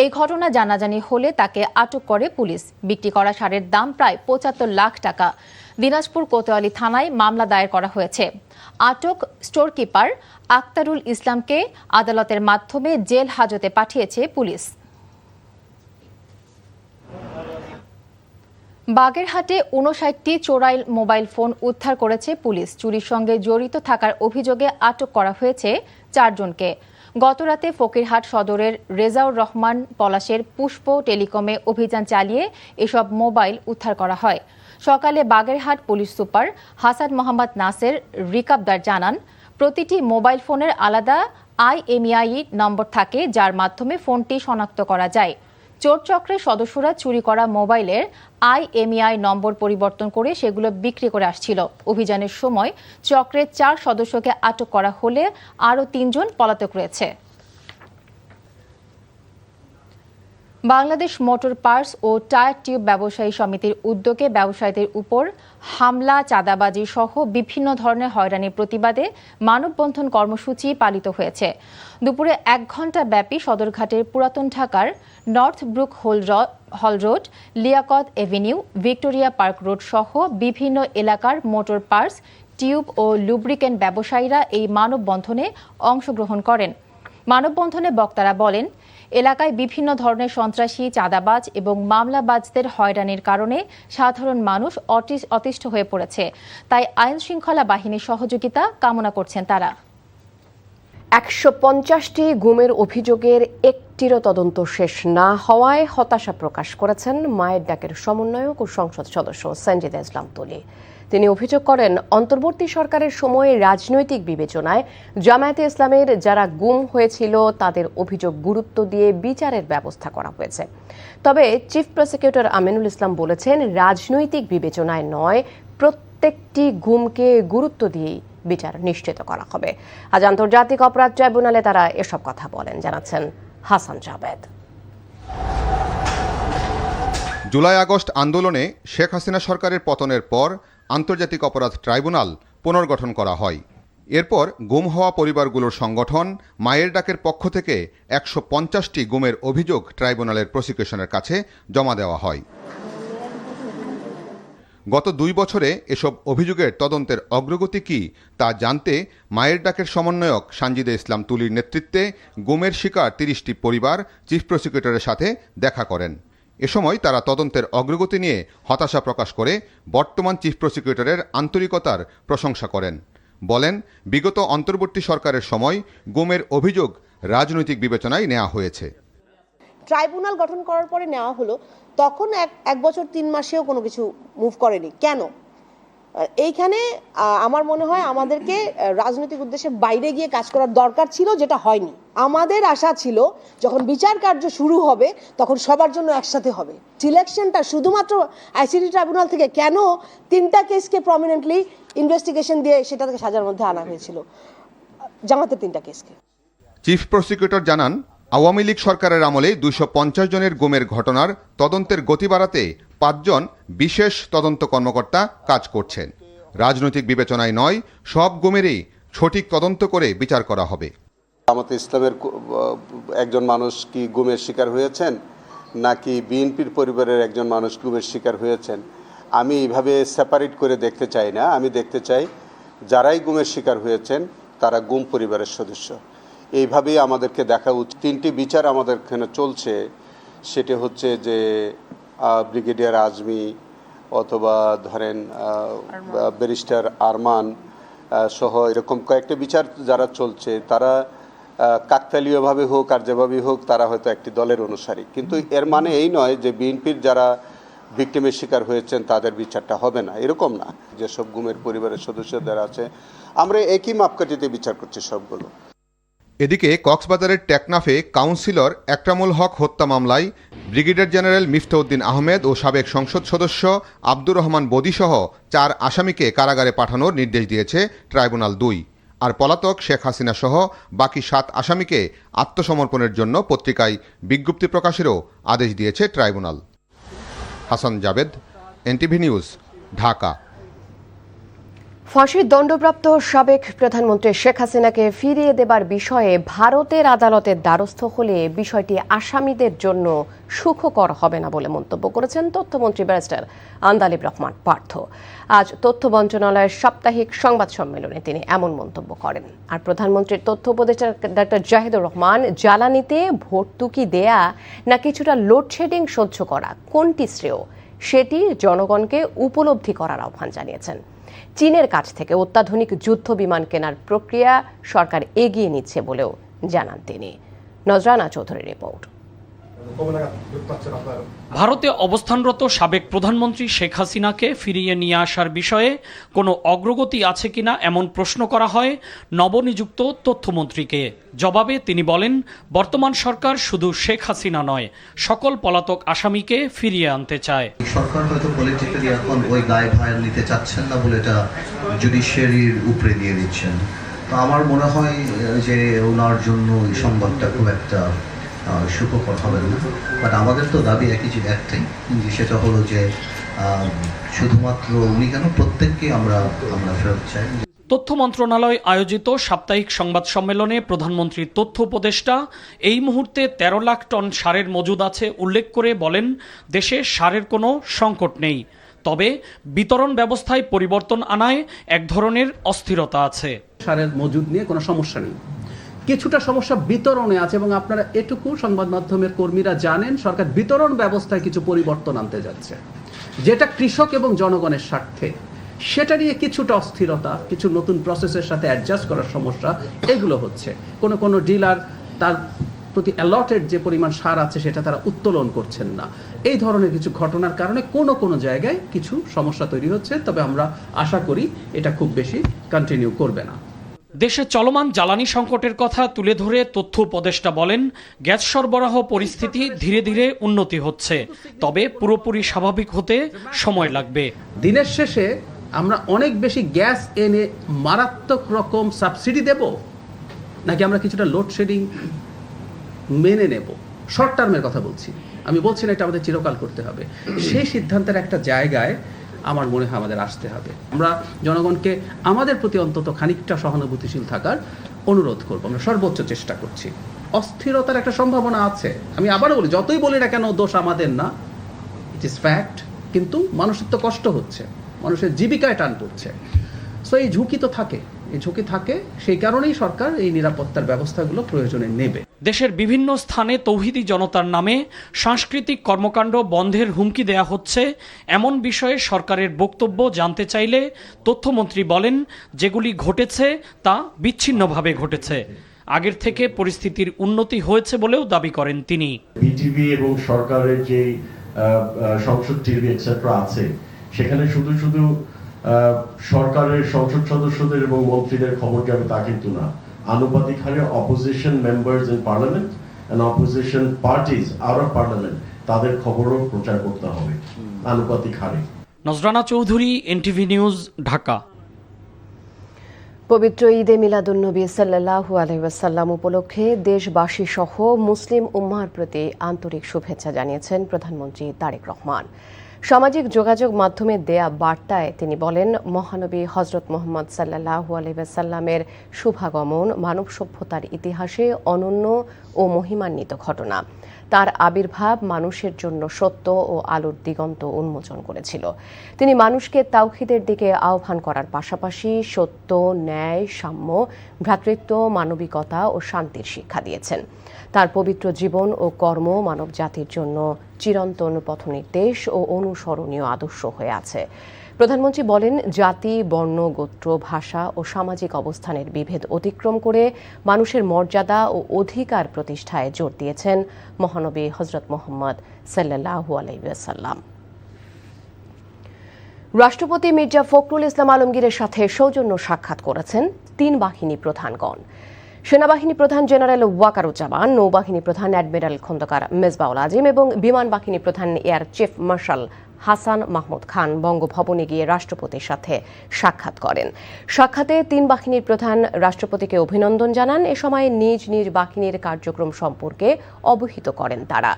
Speaker 6: এই ঘটনা জানাজানি হলে তাকে আটক করে পুলিশ। বিক্রি করা সারের দাম প্রায় 75 লাখ টাকা। দিনাজপুর কোতোয়ালি থানায় মামলা দায়ের করা হয়েছে। আটক স্টোর কিপার আক্তারুল ইসলামকে আদালতের মাধ্যমে জেল হাজতে পাঠিয়েছে পুলিশ। বাগেরহাটে 59টি চোরাই মোবাইল ফোন উদ্ধার করেছে পুলিশ। চুরির সঙ্গে জড়িত থাকার অভিযোগে আটক করা হয়েছে 4 জনকে। গতরাতে ফকিরহাট সদরের রেজাউর রহমান পলাশের পুষ্প টেলিকমে অভিযান চালিয়ে এসব মোবাইল উদ্ধার করা হয়। সকালে বাগেরহাট পুলিশ সুপার হাসান মোহাম্মদ নাসের রিকাবদার জানান, প্রতিটি মোবাইল ফোনের আলাদা IMEI নম্বর থাকে, যার মাধ্যমে ফোনটি শনাক্ত করা যায়। চোর চক্রের সদস্যরা চুরি করা মোবাইলের IMEI নম্বর পরিবর্তন করে সেগুলো বিক্রি করে আসছিল। অভিযানের সময় চক্রের 4 সদস্যকে আটক করা হলে আরও 3 জন পলাতক রয়েছে। বাংলাদেশ মোটর পার্টস ও টায়ার টিউব ব্যবসায়ী সমিতির উদ্যোগে ব্যবসায়ীদের উপর হামলা, চাঁদাবাজি সহ বিভিন্ন ধরনের হয়রানির প্রতিবাদে মানববন্ধন কর্মসূচি পালিত হয়েছে। দুপুরে 1 ঘণ্টা ব্যাপী সদরঘাটের পুরাতন ঢাকার north Brooke hall road, Liaquat Avenue, Victoria park road সহ বিভিন্ন এলাকার মোটর পার্টস, টিউব ও লুব্রিকেন্ট ব্যবসায়ীরা এই মানববন্ধনে অংশগ্রহণ করেন। মানববন্ধনে বক্তারা বলেন, এলাকায় বিভিন্ন ধরনের সন্ত্রাসী, চাঁদাবাজ এবং মামলাবাজদের হয়রানির কারণে সাধারণ মানুষ অতিষ্ঠ হয়ে পড়েছে। তাই আইন শৃঙ্খলা বাহিনীর সহযোগিতা কামনা করছেন তারা।
Speaker 19: 150টি গুমের অভিযোগের একটিরও তদন্ত শেষ না হওয়ায় হতাশা প্রকাশ করেছেন মায়ের ডাকের সমন্বয়ক ও সংসদ সদস্য সানজিদা ইসলাম তুলি। তিনি অভিযোগ করেন, অন্তর্বর্তী সরকারের সময়ে রাজনৈতিক বিবেচনায় জামায়াতে ইসলামের যারা গুম হয়েছিল তাদের অভিযোগ গুরুত্ব দিয়ে বিচারের ব্যবস্থা করা হয়েছে। তবে চিফ প্রসিকিউটর আমিনুল ইসলাম বলেছেন, রাজনৈতিক বিবেচনায় নয়, প্রত্যেকটি গুমকে গুরুত্ব দিয়েই বিচার নিশ্চিত করা হবে। আজ আন্তর্জাতিক অপরাধ ট্রাইব্যুনালে তারা এসব কথা বলেন, জানাচ্ছেন হাসান জাবেদ।
Speaker 20: জুলাই আগস্ট আন্দোলনে শেখ হাসিনা সরকারের পতনের পর আন্তর্জাতিক অপরাধ ট্রাইব্যুনাল পুনর্গঠন করা হয়। এরপর গুম হওয়া পরিবারগুলোর সংগঠন মায়ের ডাকের পক্ষ থেকে 150টি গুমের অভিযোগ ট্রাইব্যুনালের প্রসিকিউশনের কাছে জমা দেওয়া হয়। গত 2 বছরে এসব অভিযোগের তদন্তের অগ্রগতি কী তা জানতে মায়ের ডাকের সমন্বয়ক সানজিদা ইসলাম তুলির নেতৃত্বে গুমের শিকার 30টি পরিবার চিফ প্রসিকিউটরের সাথে দেখা করেন। এ সময় তারা তদন্তের অগ্রগতি নিয়ে হতাশা প্রকাশ করে বর্তমান চিফ প্রসিকিউটরের আন্তরিকতার প্রশংসা করেন। বলেন, বিগত অন্তর্বর্তী সরকারের সময় গুমের অভিযোগ রাজনৈতিক বিবেচনায় নেওয়া হয়েছে।
Speaker 21: ট্রাইব্যুনাল গঠন করার পরে নেওয়া হলো, তখন এক বছর 3 মাসেও কোনো কিছু মুভ করেনি। কেন? এইখানে আমার মনে হয় আমাদেরকে রাজনৈতিক উদ্দেশ্যে বাইরে গিয়ে কাজ করার দরকার ছিল, যেটা হয়নি। আমাদের আশা ছিল যখন বিচার কার্য শুরু হবে তখন সবার জন্য একসাথে হবে। সিলেকশনটা শুধুমাত্র আইসিটি ট্রাইব্যুনাল থেকে কেন 3টা কেসকে প্রমিনেন্টলি ইনভেস্টিগেশন দিয়ে সেটা থেকে সাজার মধ্যে আনা হয়েছিল, জামাতের 3টা কেসকে।
Speaker 20: চিফ প্রসিকিউটর জানান, আওয়ামী লীগ সরকারের আমলে 250 জনের গুমের ঘটনার তদন্তের গতি বাড়াতে 5 জন বিশেষ তদন্ত কর্মকর্তা কাজ করছেন। রাজনৈতিক বিবেচনায় নয়, সব গুমেরই সঠিক তদন্ত করে বিচার করা হবে।
Speaker 22: জামাতে ইসলামের একজন মানুষ কি গুমের শিকার হয়েছেন, নাকি বিএনপির পরিবারের একজন মানুষ গুমের শিকার হয়েছেন, আমি এইভাবে সেপারেট করে দেখতে চাই না। আমি দেখতে চাই যারাই গুমের শিকার হয়েছেন তারা গুম পরিবারের সদস্য। এইভাবেই আমাদেরকে দেখা উচিত। 3টি বিচার আমাদের এখানে চলছে, সেটি হচ্ছে যে ব্রিগেডিয়ার আজমি অথবা ধরেন ব্যারিস্টার আরমান সহ এরকম কয়েকটি বিচার যারা চলছে, তারা কাকতালীয়ভাবে হোক আর যেভাবেই হোক তারা হয়তো একটি দলের অনুসারী, কিন্তু এর মানে এই নয় যে বিএনপির যারা ভিকটিমের শিকার হয়েছেন তাদের বিচারটা হবে না, এরকম না। যেসব গুমের পরিবারের সদস্যদের আছে আমরা একই মাপকাঠিতে বিচার করছি সবগুলো।
Speaker 20: এদিকে কক্সবাজারের টেকনাফে কাউন্সিলর একরামুল হক হত্যা মামলায় ব্রিগেডিয়ার জেনারেল মিফতাউদ্দিন আহমেদ ও সাবেক সংসদ সদস্য আব্দুর রহমান বদিসহ 4 আসামিকে কারাগারে পাঠানোর নির্দেশ দিয়েছে ট্রাইব্যুনাল 2। আর পলাতক শেখ হাসিনা সহ বাকি 7 আসামিকে আত্মসমর্পণের জন্য পত্রিকায় বিজ্ঞপ্তি প্রকাশেরও আদেশ দিয়েছে tribunal. Hasan Jabed, NTV news, Dhaka.
Speaker 19: ফাঁসির দণ্ডপ্রাপ্ত সাবেক প্রধানমন্ত্রী শেখ হাসিনাকে ফিরিয়ে দেবার বিষয়ে ভারতের আদালতের দ্বারস্থ হলে বিষয়টি আসামিদের জন্য সুখকর হবে না বলে মন্তব্য করেছেন তথ্যমন্ত্রী ব্যারিস্টার আন্দালিব রহমান পার্থ। আজ তথ্য মন্ত্রণালয়ের সাপ্তাহিক সংবাদ সম্মেলনে তিনি এমন মন্তব্য করেন। আর প্রধানমন্ত্রীর তথ্য উপদেষ্টা ডক্টর জাহিদুর রহমান, জ্বালানিতে ভর্তুকি দেয়া না কিছুটা লোডশেডিং সহ্য করা কোনটি শ্রেয় সেটি জনগণকে উপলব্ধি করার আহ্বান জানিয়েছেন। চীনের কাছ থেকে অত্যাধুনিক যুদ্ধ বিমান কেনার প্রক্রিয়া সরকার এগিয়ে নিচ্ছে বলেও জানান তিনি। নজরানা চৌধুরীর রিপোর্ট।
Speaker 23: ভারতে অবস্থানরত সাবেক প্রধানমন্ত্রী শেখ হাসিনাকে ফিরিয়ে নিয়ে আসার বিষয়ে কোনো অগ্রগতি আছে কিনা এমন প্রশ্ন করা হয় নবনিযুক্ত তথ্যমন্ত্রীকে। জবাবে তিনি বলেন, বর্তমান সরকার শুধু শেখ হাসিনা নয়, সকল পলাতক আসামিকে ফিরিয়ে আনতে চায়।
Speaker 24: সরকার হয়তো পলিটিক্যালি এখন ওই দায়ভার নিতে চাচ্ছেন না বলে এটা জুডিশিয়ারির উপরে দিয়ে দিচ্ছেন। তো আমার মনে হয় যে ওনার জন্য এই সংবাদটা খুব একটা সুখকর হবে না। বাট আমাদের তো দাবি একটাই, সেটা হলো যে শুধুমাত্র উনি কেন, প্রত্যেককে আমরা ফেরত চাই।
Speaker 23: তথ্য মন্ত্রণালয় আয়োজিত সাপ্তাহিক সংবাদ সম্মেলনে প্রধানমন্ত্রীর তথ্য উপদেষ্টা এই মুহূর্তে 13 লাখ টন সারের মজুদ আছে উল্লেখ করে বলেন, দেশে সারের কোনো সংকট নেই, তবে বিতরণ ব্যবস্থায় পরিবর্তন আনায় এক ধরনের অস্থিরতা আছে।
Speaker 1: সারের মজুদ নিয়ে কোনো সমস্যা নেই, কিছুটা সমস্যা বিতরণে আছে এবং আপনারা এটুকু সংবাদ মাধ্যমের কর্মীরা জানেন, সরকার বিতরণ ব্যবস্থায় কিছু পরিবর্তন আনতে যাচ্ছে, যেটা কৃষক এবং জনগণের স্বার্থে। সেটা নিয়ে কিছুটা অস্থিরতা, কিছু নতুন প্রসেসের সাথে অ্যাডজাস্ট করার সমস্যা, এগুলো হচ্ছে। কোনো ডিলার তার প্রতি অ্যালটেড যে পরিমাণ সার আছে সেটা তারা উত্তোলন করছেন না। এই ধরনের কিছু ঘটনার কারণে কোনো জায়গায় কিছু সমস্যা তৈরি হচ্ছে, তবে আমরা আশা করি এটা খুব বেশি কন্টিনিউ করবে না।
Speaker 23: দেশে চলমান জ্বালানি সংকটের কথা তুলে ধরে তথ্য উপদেষ্টা বলেন, গ্যাস সরবরাহ পরিস্থিতি ধীরে ধীরে উন্নতি হচ্ছে, তবে পুরোপুরি স্বাভাবিক হতে সময় লাগবে।
Speaker 1: দিনের শেষে আমরা অনেক বেশি গ্যাস এনে মারাত্মক রকম সাবসিডি দেব, নাকি আমরা কিছুটা লোডশেডিং মেনে নেব? শর্ট টার্মের কথা বলছি, আমি বলছি না এটা আমাদের চিরকাল করতে হবে। সেই সিদ্ধান্তের একটা জায়গায় আমার মনে হয় আমাদের আসতে হবে। আমরা জনগণকে আমাদের প্রতি অন্তত খানিকটা সহানুভূতিশীল থাকার অনুরোধ করব, আমরা সর্বোচ্চ চেষ্টা করছি। অস্থিরতার একটা সম্ভাবনা আছে, আমি আবারও বলি, যতই বলি না কেন দোষ আমাদের না, ইট ইজ ফ্যাক্ট, কিন্তু মানুষের তো কষ্ট হচ্ছে, মানুষের জীবিকায় টান পড়ছে। সো এই ঝুঁকি তো থাকে, সেই কারণেই সরকার এই নিরাপত্তার ব্যবস্থাগুলো প্রয়োজনে নেবে।
Speaker 23: দেশের বিভিন্ন স্থানে তৌহিদি জনতার নামে সাংস্কৃতিক কর্মকাণ্ড বন্ধের হুমকি দেয়া হচ্ছে, এমন বিষয়ে সরকারের বক্তব্য জানতে চাইলে তথ্যমন্ত্রী বলেন, যেগুলি ঘটেছে তা বিচ্ছিন্নভাবে ঘটেছে, আগের থেকে পরিস্থিতির উন্নতি হয়েছে বলেও দাবি করেন তিনি।
Speaker 2: বিটিভি এবং সরকারের যে সংসদ টিভি এটসেট্রা আছে, সেখানে শুধু সরকারের সংসদ সদস্যদের এবং মন্ত্রীদের খবর যাবে তা কিন্তু না, আনুপাতিক হারে opposition members in parliament and opposition parties out of parliament, তাদের খবরও প্রচার করতে হবে আনুপাতিক হারে।
Speaker 23: Nazrana Chowdhury, NTV news, Dhaka.
Speaker 19: পবিত্র ঈদে মিলাদুন্নবী সাল্লাল্লাহু আলাইহি ওয়াসাল্লাম উপলক্ষে দেশবাসী সহ মুসলিম উম্মাহর প্রতি আন্তরিক শুভেচ্ছা জানিয়েছেন প্রধানমন্ত্রী তারেক রহমান। সামাজিক যোগাযোগ মাধ্যমে দেয়া বার্তায় তিনি বলেন, মহানবী হযরত মুহাম্মদ সাল্লাল্লাহু আলাইহি ওয়াসাল্লামের শুভাগমন মানব সভ্যতার ইতিহাসে অনন্য ও মহিমান্বিত ঘটনা। তার আবির্ভাব মানুষের জন্য সত্য ও আলোর দিগন্ত উন্মোচন করেছিল। তিনি মানুষকে তাওহীদের দিকে আহ্বান করার পাশাপাশি সত্য, ন্যায়, সাম্য, ভ্রাতৃত্ব, মানবিকতা ও শান্তির শিক্ষা দিয়েছেন। তার পবিত্র জীবন ও কর্ম মানব জাতির জন্য চিরন্তন পথনির্দেশ ও অনুসরণীয় আদর্শ হয়ে আছে। প্রধানমন্ত্রী বলেন, জাতি, বর্ণ, গোত্র, ভাষা ও সামাজিক অবস্থানের বিভেদ অতিক্রম করে মানুষের মর্যাদা ও অধিকার প্রতিষ্ঠায় জোর দিয়েছেন মহানবী হযরত মুহাম্মদ সাল্লাল্লাহু আলাইহি ওয়াসাল্লাম। রাষ্ট্রপতি মির্জা ফখরুল ইসলাম আলমগীরের সাথে সৌজন্য সাক্ষাৎ করেছেন 3 বাহিনী প্রধানগণ। সেনাবাহিনী প্রধান জেনারেল ওয়াকারুজ্জামান, নৌবাহিনী প্রধান অ্যাডমিরাল খন্দকার মেজবাউল আজিম এবং বিমান বাহিনী প্রধান air chief marshal Hasan Mahmud Khan বঙ্গভবনে গিয়ে রাষ্ট্রপতির সাথে সাক্ষাৎ করেন। সাক্ষাতে 3 বাহিনীর প্রধান রাষ্ট্রপতিকে অভিনন্দন জানান। এ সময় নিজ নিজ বাহিনীর কার্যক্রম সম্পর্কে অবহিত করেন তারা।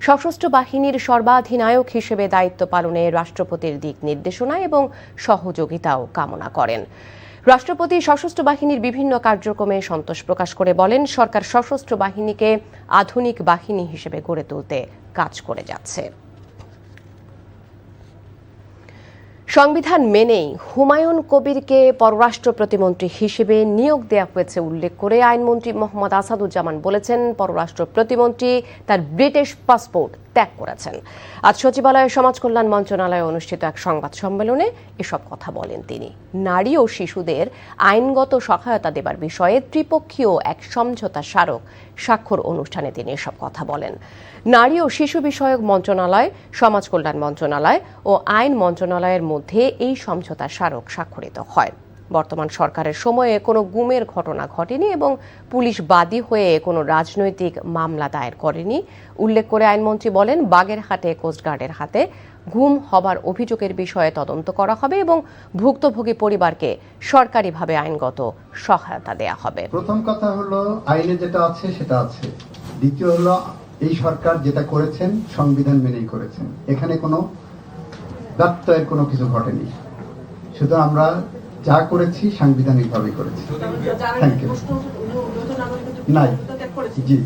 Speaker 19: সশস্ত্র বাহিনীর সর্বাধিনায়ক হিসেবে দায়িত্ব পালনে রাষ্ট্রপতির দিক নির্দেশনা এবং সহযোগিতাও কামনা করেন। রাষ্ট্রপতি সশস্ত্র বাহিনীর বিভিন্ন কার্যক্রমে সন্তোষ প্রকাশ করে বলেন, সরকার সশস্ত্র বাহিনীকে আধুনিক বাহিনী হিসেবে গড়ে তুলতে কাজ করে যাচ্ছে। সংবিধান মেনেই হুমায়ুন কবিরকে পররাষ্ট্র প্রতিমন্ত্রী হিসেবে নিয়োগ দেওয়া হয়েছে উল্লেখ করে আইনমন্ত্রী মোহাম্মদ আসাদুজ্জামান বলেছেন, পররাষ্ট্র প্রতিমন্ত্রী তার ব্রিটিশ পাসপোর্ট ত্যাগ করেছেন। আজ সচিবালয়ে সমাজ কল্যাণ মন্ত্রণালয়ে অনুষ্ঠিত এক সংবাদ সম্মেলনে এসব কথা বলেন তিনি। নারী ও শিশুদের আইনগত সহায়তা দেবার বিষয়ে ত্রিপক্ষীয় এক সমঝোতা স্মারক স্বাক্ষর অনুষ্ঠানে তিনি এসব কথা বলেন। নারী ও শিশু বিষয়ক মন্ত্রণালয়, সমাজ কল্যাণ মন্ত্রণালয় ও আইন মন্ত্রণালয়ের মধ্যে এই সমঝোতা স্মারক স্বাক্ষরিত হয়। বর্তমান সরকারের সময়ে কোনো গুমের ঘটনা ঘটেনি এবং পুলিশ বাদী হয়ে কোনো রাজনৈতিক মামলা দায়ের করেনি উল্লেখ করে আইনমন্ত্রী বলেন, বাগেরহাটে কোস্টগার্ডের হাতে গুম হবার অভিযোগের বিষয়ে তদন্ত করা হবে এবং ভুক্তভোগী পরিবারকে সরকারিভাবে আইনগত সহায়তা দেয়া হবে।
Speaker 3: প্রথম কথা হলো, আইনে যেটা আছে সেটা আছে, দ্বিতীয় হলো এই সরকার যেটা করেছেন সংবিধান মেনেই করেছেন, এখানে কোনো ব্যত্যয়ের কোনো কিছু ঘটেনি। সুতরাং আমরা যা করেছি সাংবিধানিকভাবে করেছি। Thank you. নাই, জি।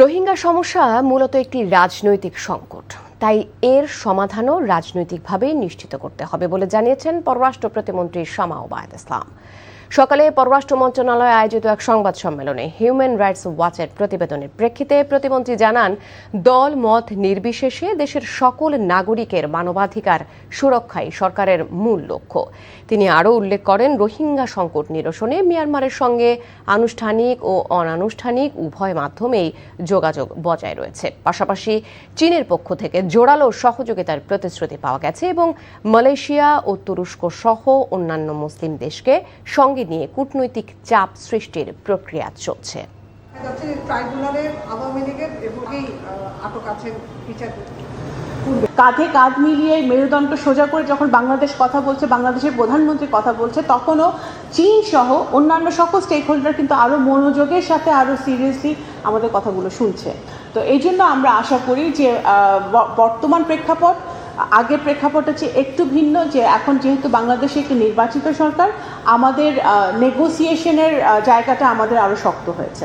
Speaker 19: রোহিঙ্গা সমস্যা মূলত একটি রাজনৈতিক সংকট, তাই এর সমাধানও রাজনৈতিকভাবেই নিশ্চিত করতে হবে বলে জানিয়েছেন পররাষ্ট্র প্রতিমন্ত্রী শামা ওবায়দ ইসলাম। সকালে পররাষ্ট্র মন্ত্রণালয়ে আয়োজিত এক সংবাদ সম্মেলনে হিউম্যান রাইটস ওয়াচের প্রতিবেদনের প্রেক্ষিতে প্রতিমন্ত্রী জানান, দল মত নির্বিশেষে দেশের সকল নাগরিকের মানবাধিকার সুরক্ষাই সরকারের মূল লক্ষ্য। তিনি আরও উল্লেখ করেন, রোহিঙ্গা সংকট নিরসনে মিয়ানমারের সঙ্গে আনুষ্ঠানিক ও অনানুষ্ঠানিক উভয় মাধ্যমেই যোগাযোগ বজায় রয়েছে। পাশাপাশি চীনের পক্ষ থেকে জোরালো সহযোগিতার প্রতিশ্রুতি পাওয়া গেছে এবং মালয়েশিয়া ও তুরস্ক সহ অন্যান্য মুসলিম দেশকে সঙ্গে নিয়ে কূটনৈতিক চাপ সৃষ্টির প্রক্রিয়া চলছে।
Speaker 4: কাঁধে কাঁধ মিলিয়ে মেরুদণ্ড সোজা করে যখন বাংলাদেশ কথা বলছে, বাংলাদেশের প্রধানমন্ত্রী কথা বলছে, তখনও চীন সহ অন্যান্য সকল স্টেক হোল্ডার কিন্তু আরও মনোযোগের সাথে আরও সিরিয়াসলি আমাদের কথাগুলো শুনছে। তো এই জন্য আমরা আশা করি যে বর্তমান প্রেক্ষাপট আগের প্রেক্ষাপট হচ্ছে একটু ভিন্ন, যে এখন যেহেতু বাংলাদেশে একটি নির্বাচিত সরকার, আমাদের নেগোসিয়েশনের জায়গাটা আমাদের আরও শক্ত হয়েছে।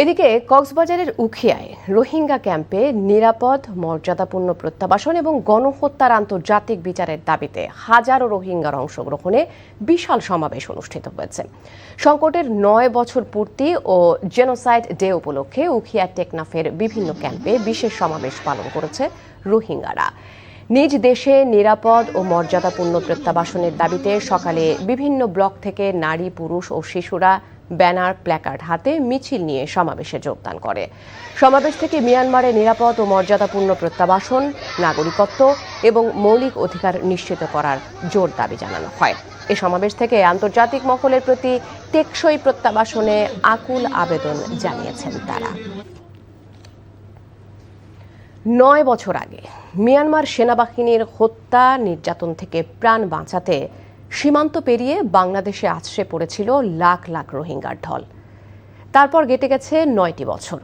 Speaker 19: এদিকে কক্সবাজারের উখিয়ায় রোহিঙ্গা ক্যাম্পে নিরাপদ মর্যাদাপূর্ণ প্রত্যাবাসন এবং গণহত্যার আন্তর্জাতিক বিচারের দাবিতে হাজারো রোহিঙ্গার অংশগ্রহণে বিশাল সমাবেশ অনুষ্ঠিত হয়েছে। সংকটের 9 বছর পূর্তি ও জেনোসাইড ডে উপলক্ষে উখিয়া টেকনাফের বিভিন্ন ক্যাম্পে বিশেষ সমাবেশ পালন করেছে রোহিঙ্গারা। নিজ দেশে নিরাপদ ও মর্যাদাপূর্ণ প্রত্যাবাসনের দাবিতে সকালে বিভিন্ন ব্লক থেকে নারী, পুরুষ ও শিশুরা ব্যানার, প্ল্যাকার্ড হাতে মিছিল নিয়ে সমাবেশে যোগদান করে। সমাবেশ থেকে মিয়ানমারে নিরাপদ ও মর্যাদাপূর্ণ প্রত্যাবাসন, নাগরিকত্ব এবং মৌলিক অধিকার নিশ্চিত করার জোর দাবি জানানো হয়। এ সমাবেশ থেকে আন্তর্জাতিক মহলের প্রতি টেকসই প্রত্যাবাসনে আকুল আবেদন জানিয়েছেন তারা। 9 বছর আগে মিয়ানমার সেনাবাহিনীর হত্যা নির্যাতন থেকে প্রাণ বাঁচাতে সীমান্ত পেরিয়ে বাংলাদেশে আছড়ে পড়েছিল লাখ লাখ রোহিঙ্গার ঢল। তারপর কেটে গেছে 9টি বছর।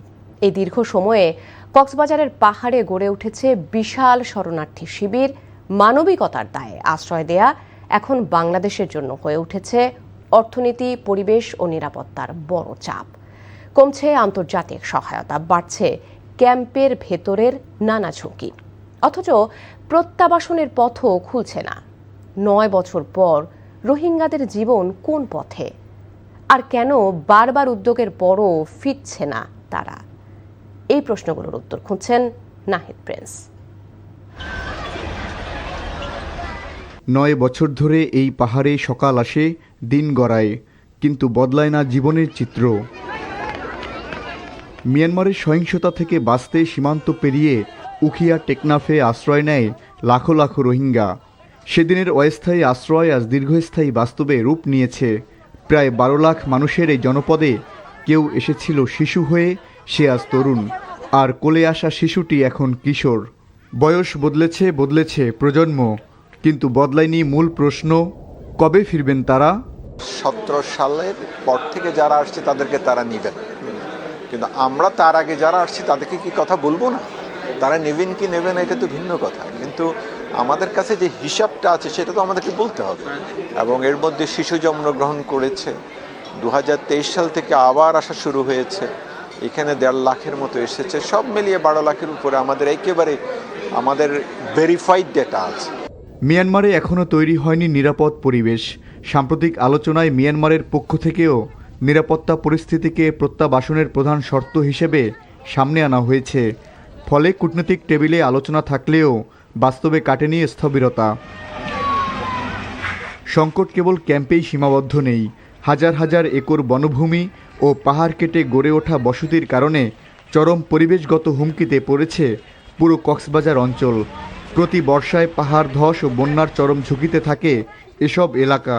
Speaker 19: এই দীর্ঘ সময়ে কক্সবাজারের পাহাড়ে গড়ে উঠেছে বিশাল শরণার্থী শিবির। মানবিকতার দায়ে আশ্রয় দেয়া এখন বাংলাদেশের জন্য হয়ে উঠেছে অর্থনীতি, পরিবেশ ও নিরাপত্তার বড় চাপ। কমছে আন্তর্জাতিক সহায়তা, বাড়ছে ক্যাম্পের ভেতরের নানা ঝুঁকি। অথচ প্রত্যাবাসনের পথও খুলছে না। 9 বছর পর রোহিঙ্গাদের জীবন কোন পথে, আর কেন বারবার উদ্যোগের পরও ফিরছে না তারা? এই প্রশ্নগুলোর উত্তর খুঁজছেন নাহিদ প্রিন্স।
Speaker 5: 9 বছর ধরে এই পাহাড়ে সকাল আসে, দিন গড়ায়, কিন্তু বদলায় না জীবনের চিত্র। মিয়ানমারের সহিংসতা থেকে বাঁচতে সীমান্ত পেরিয়ে উখিয়া টেকনাফে আশ্রয় নেয় লাখো লাখো রোহিঙ্গা। সেদিনের অস্থায়ী আশ্রয় আজ দীর্ঘস্থায়ী বাস্তবে রূপ নিয়েছে। প্রায় 12 লাখ মানুষের এই জনপদে কেউ এসেছিল শিশু হয়ে, সে আজ তরুণ, আর কোলে আসা শিশুটি এখন কিশোর। বয়স বদলেছে প্রজন্ম, কিন্তু বদলায়নি মূল প্রশ্ন, কবে ফিরবেন তারা?
Speaker 8: 17 সালের পর থেকে যারা আসছে তাদেরকে তারা নেবেন, কিন্তু আমরা তার আগে যারা আসছি তাদেরকে কি কথা বলবো না? তারা নেবেন কি নেবেন এটা তো ভিন্ন কথা, কিন্তু আমাদের কাছে যে হিসাবটা আছে সেটা তো আমাদেরকে বলতে হবে। এবং এর মধ্যে শিশু জন্মগ্রহণ করেছে, 2023 সাল থেকে আবার আসা শুরু হয়েছে, এখানে 1.5 লাখের মতো এসেছে, সব মিলিয়ে 12 লাখের উপরে আমাদের ভেরিফাইড ডেটা আছে।
Speaker 5: মিয়ানমারে এখনও তৈরি হয়নি নিরাপদ পরিবেশ। সাম্প্রতিক আলোচনায় মিয়ানমারের পক্ষ থেকেও নিরাপত্তা পরিস্থিতিকে প্রত্যাবাসনের প্রধান শর্ত হিসেবে সামনে আনা হয়েছে। ফলে কূটনৈতিক টেবিলে আলোচনা থাকলেও বাস্তবে কাটেনি স্থবিরতা। সংকট কেবল ক্যাম্পেই সীমাবদ্ধ নেই। হাজার হাজার একর বনভূমি ও পাহাড় কেটে গড়ে ওঠা বসতির কারণে চরম পরিবেশগত হুমকিতে পড়েছে পুরো কক্সবাজার অঞ্চল। প্রতি বর্ষায় পাহাড় ধস ও বন্যার চরম ঝুঁকিতে থাকে এসব এলাকা।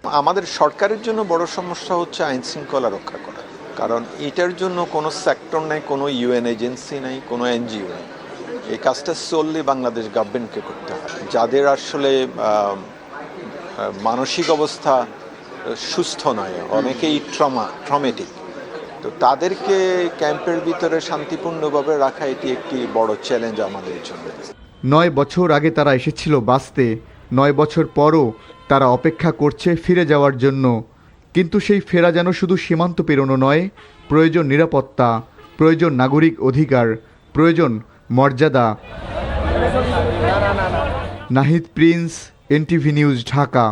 Speaker 8: আমাদের সরকারের জন্য বড় সমস্যা হচ্ছে আইন শৃঙ্খলা রক্ষা করা, কারণ এটার জন্য কোনো সেক্টর নাই, কোনো ইউএন এজেন্সি নাই, কোনো এনজিও নেই। এই কাজটা solely বাংলাদেশ গভর্নমেন্টকে করতে হয়। যাদের আসলে মানসিক অবস্থা সুস্থ নয়, অনেকেই ট্রমেটিক। তো তাদেরকে ক্যাম্পের ভিতরে শান্তিপূর্ণভাবে রাখা এটি একটি বড় চ্যালেঞ্জ আমাদের জন্য।
Speaker 5: 9 বছর আগে তারা এসেছিল বাঁচতে, 9 বছর পরও তারা অপেক্ষা করছে ফিরে যাওয়ার জন্য। কিন্তু সেই ফেরা যেন শুধু সীমান্ত পেরোনো নয়, প্রয়োজন নিরাপত্তা, প্রয়োজন নাগরিক অধিকার, প্রয়োজন মর্যাদা। Nahid Prince, NTV news, Dhaka.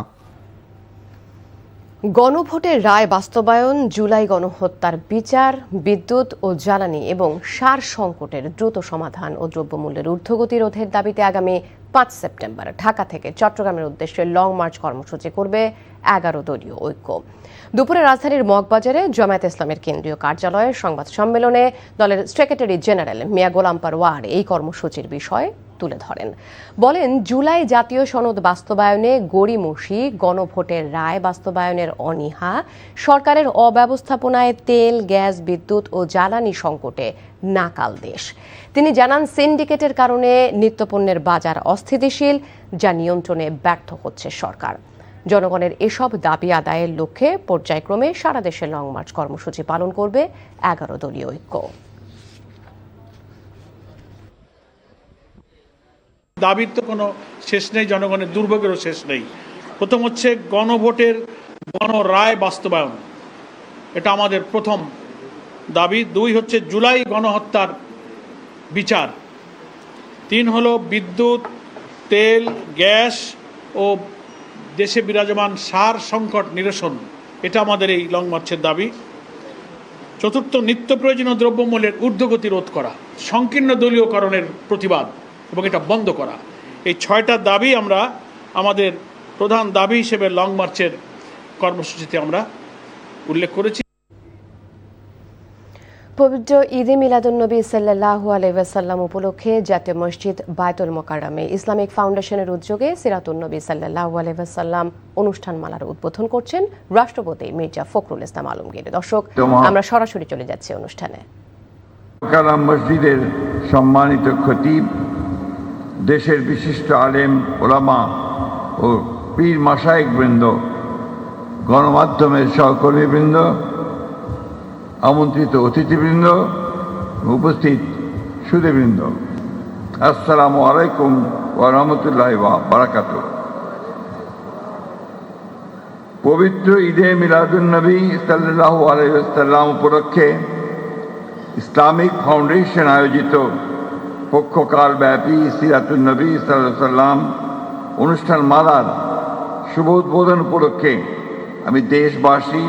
Speaker 19: গণভোটের রায় বাস্তবায়ন, জুলাই গণহত্যার বিচার, বিদ্যুৎ ও জ্বালানি এবং সার সংকটের দ্রুত সমাধান ও দ্রব্যমূল্যের ঊর্ধ্বগতি রোধের দাবিতে আগামী 5 সেপ্টেম্বর ঢাকা থেকে চট্টগ্রামের উদ্দেশ্যে লং মার্চ কর্মসূচি করবে 11 দলীয় ঐক্য। দুপুরে রাজধানীর মগবাজারে জামায়াতে ইসলামের কেন্দ্রীয় কার্যালয়ে সংবাদ সম্মেলনে দলের সেক্রেটারি জেনারেল মিয়া গোলাম পারওয়ার এই কর্মসূচির বিষয় তুলে ধরেন। বলেন, জুলাই জাতীয় সনদ বাস্তবায়নে গড়িমসি, গণভোটের রায় বাস্তবায়নের অনীহা, সরকারের অব্যবস্থাপনায় তেল, গ্যাস, বিদ্যুৎ ও জ্বালানি সংকটে নাকাল দেশ। তিনি জানান, সিন্ডিকেটের কারণে নিত্যপণ্যের বাজার অস্থিতিশীল, যা নিয়ন্ত্রণে ব্যর্থ হচ্ছে সরকার। জনগণের এসব দাবি আদায়ের লক্ষ্যে পর্যায়ক্রমে সারা দেশে লং মার্চ কর্মসূচি পালন করবে 11 দলীয় ঐক্য।
Speaker 7: দাবির তো কোনো শেষ নেই, জনগণের দুর্ভোগেরও শেষ নেই। প্রথম হচ্ছে গণভোটের গণরায় বাস্তবায়ন, এটা আমাদের প্রথম দাবি। 2 হচ্ছে জুলাই গণহত্যার বিচার। 3 হলো বিদ্যুৎ, তেল, গ্যাস ও দেশে বিরাজমান সার সংকট নিরসন, এটা আমাদের এই লং মার্চের দাবি। 4, নিত্য প্রয়োজনীয় দ্রব্যমূল্যের ঊর্ধ্বগতি রোধ করা, সংকীর্ণ দলীয়করণের প্রতিবাদ এবং এটা বন্ধ করা। এই 6টা দাবি আমরা আমাদের প্রধান দাবি হিসেবে লং মার্চের কর্মসূচিতে আমরা উল্লেখ করেছি।
Speaker 19: পবিত্র ঈদে মিলাদুন্নবী সাল্লাল্লাহু আলাইহি ওয়াসাল্লাম উপলক্ষে জাতীয় মসজিদ বায়তুল মোকাররমে ইসলামিক ফাউন্ডেশনের উদ্যোগে সিরাতুন্নবী সাল্লাল্লাহু আলাইহি ওয়াসাল্লাম অনুষ্ঠানমালার উদ্বোধন করছেন রাষ্ট্রপতি মির্জা ফখরুল ইসলাম আলমগীর। দর্শক, আমরা সরাসরি চলে যাচ্ছি অনুষ্ঠানে।
Speaker 10: মোকাররম মসজিদের সম্মানিত খতিব, দেশের বিশিষ্ট আলেম, ওলামা ও পীর মাশায়েখ বৃন্দ, গণমাধ্যমের সহকর্মীবৃন্দ, আমন্ত্রিত অতিথিবৃন্দ, উপস্থিত সুধীবৃন্দ, আসসালামু আলাইকুম ওয়া রাহমাতুল্লাহি ওয়া বারাকাতুহু। পবিত্র ঈদে মিলাদুন্নবী সাল্লাল্লাহু আলাইহি ওয়াসাল্লাম উপলক্ষে ইসলামিক ফাউন্ডেশন আয়োজিত পক্ষকালব্যাপী সিরাতুন্নবী সাল্লাল্লাহু আলাইহি ওয়াসাল্লাম অনুষ্ঠানমালার শুভ উদ্বোধন উপলক্ষে আমি দেশবাসী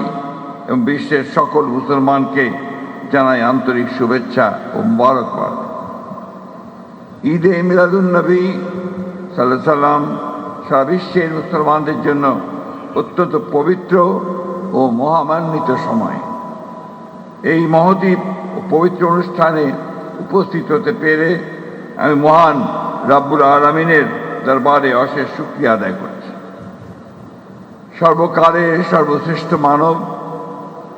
Speaker 10: এবং বিশ্বের সকল মুসলমানকে জানাই আন্তরিক শুভেচ্ছা ও মোবারকবাদ। ঈদে মিলাদুন্নবী সাল্লাল্লাহু আলাইহি ওয়াসাল্লাম সারা বিশ্বের মুসলমানদের জন্য অত্যন্ত পবিত্র ও মহামান্বিত সময়। এই মহতী পবিত্র অনুষ্ঠানে উপস্থিত হতে পেরে আমি মহান রাব্বুল আলামিনের দরবারে অশেষ শুকরিয়া আদায় করছি। সর্বকালের সর্বশ্রেষ্ঠ মানব,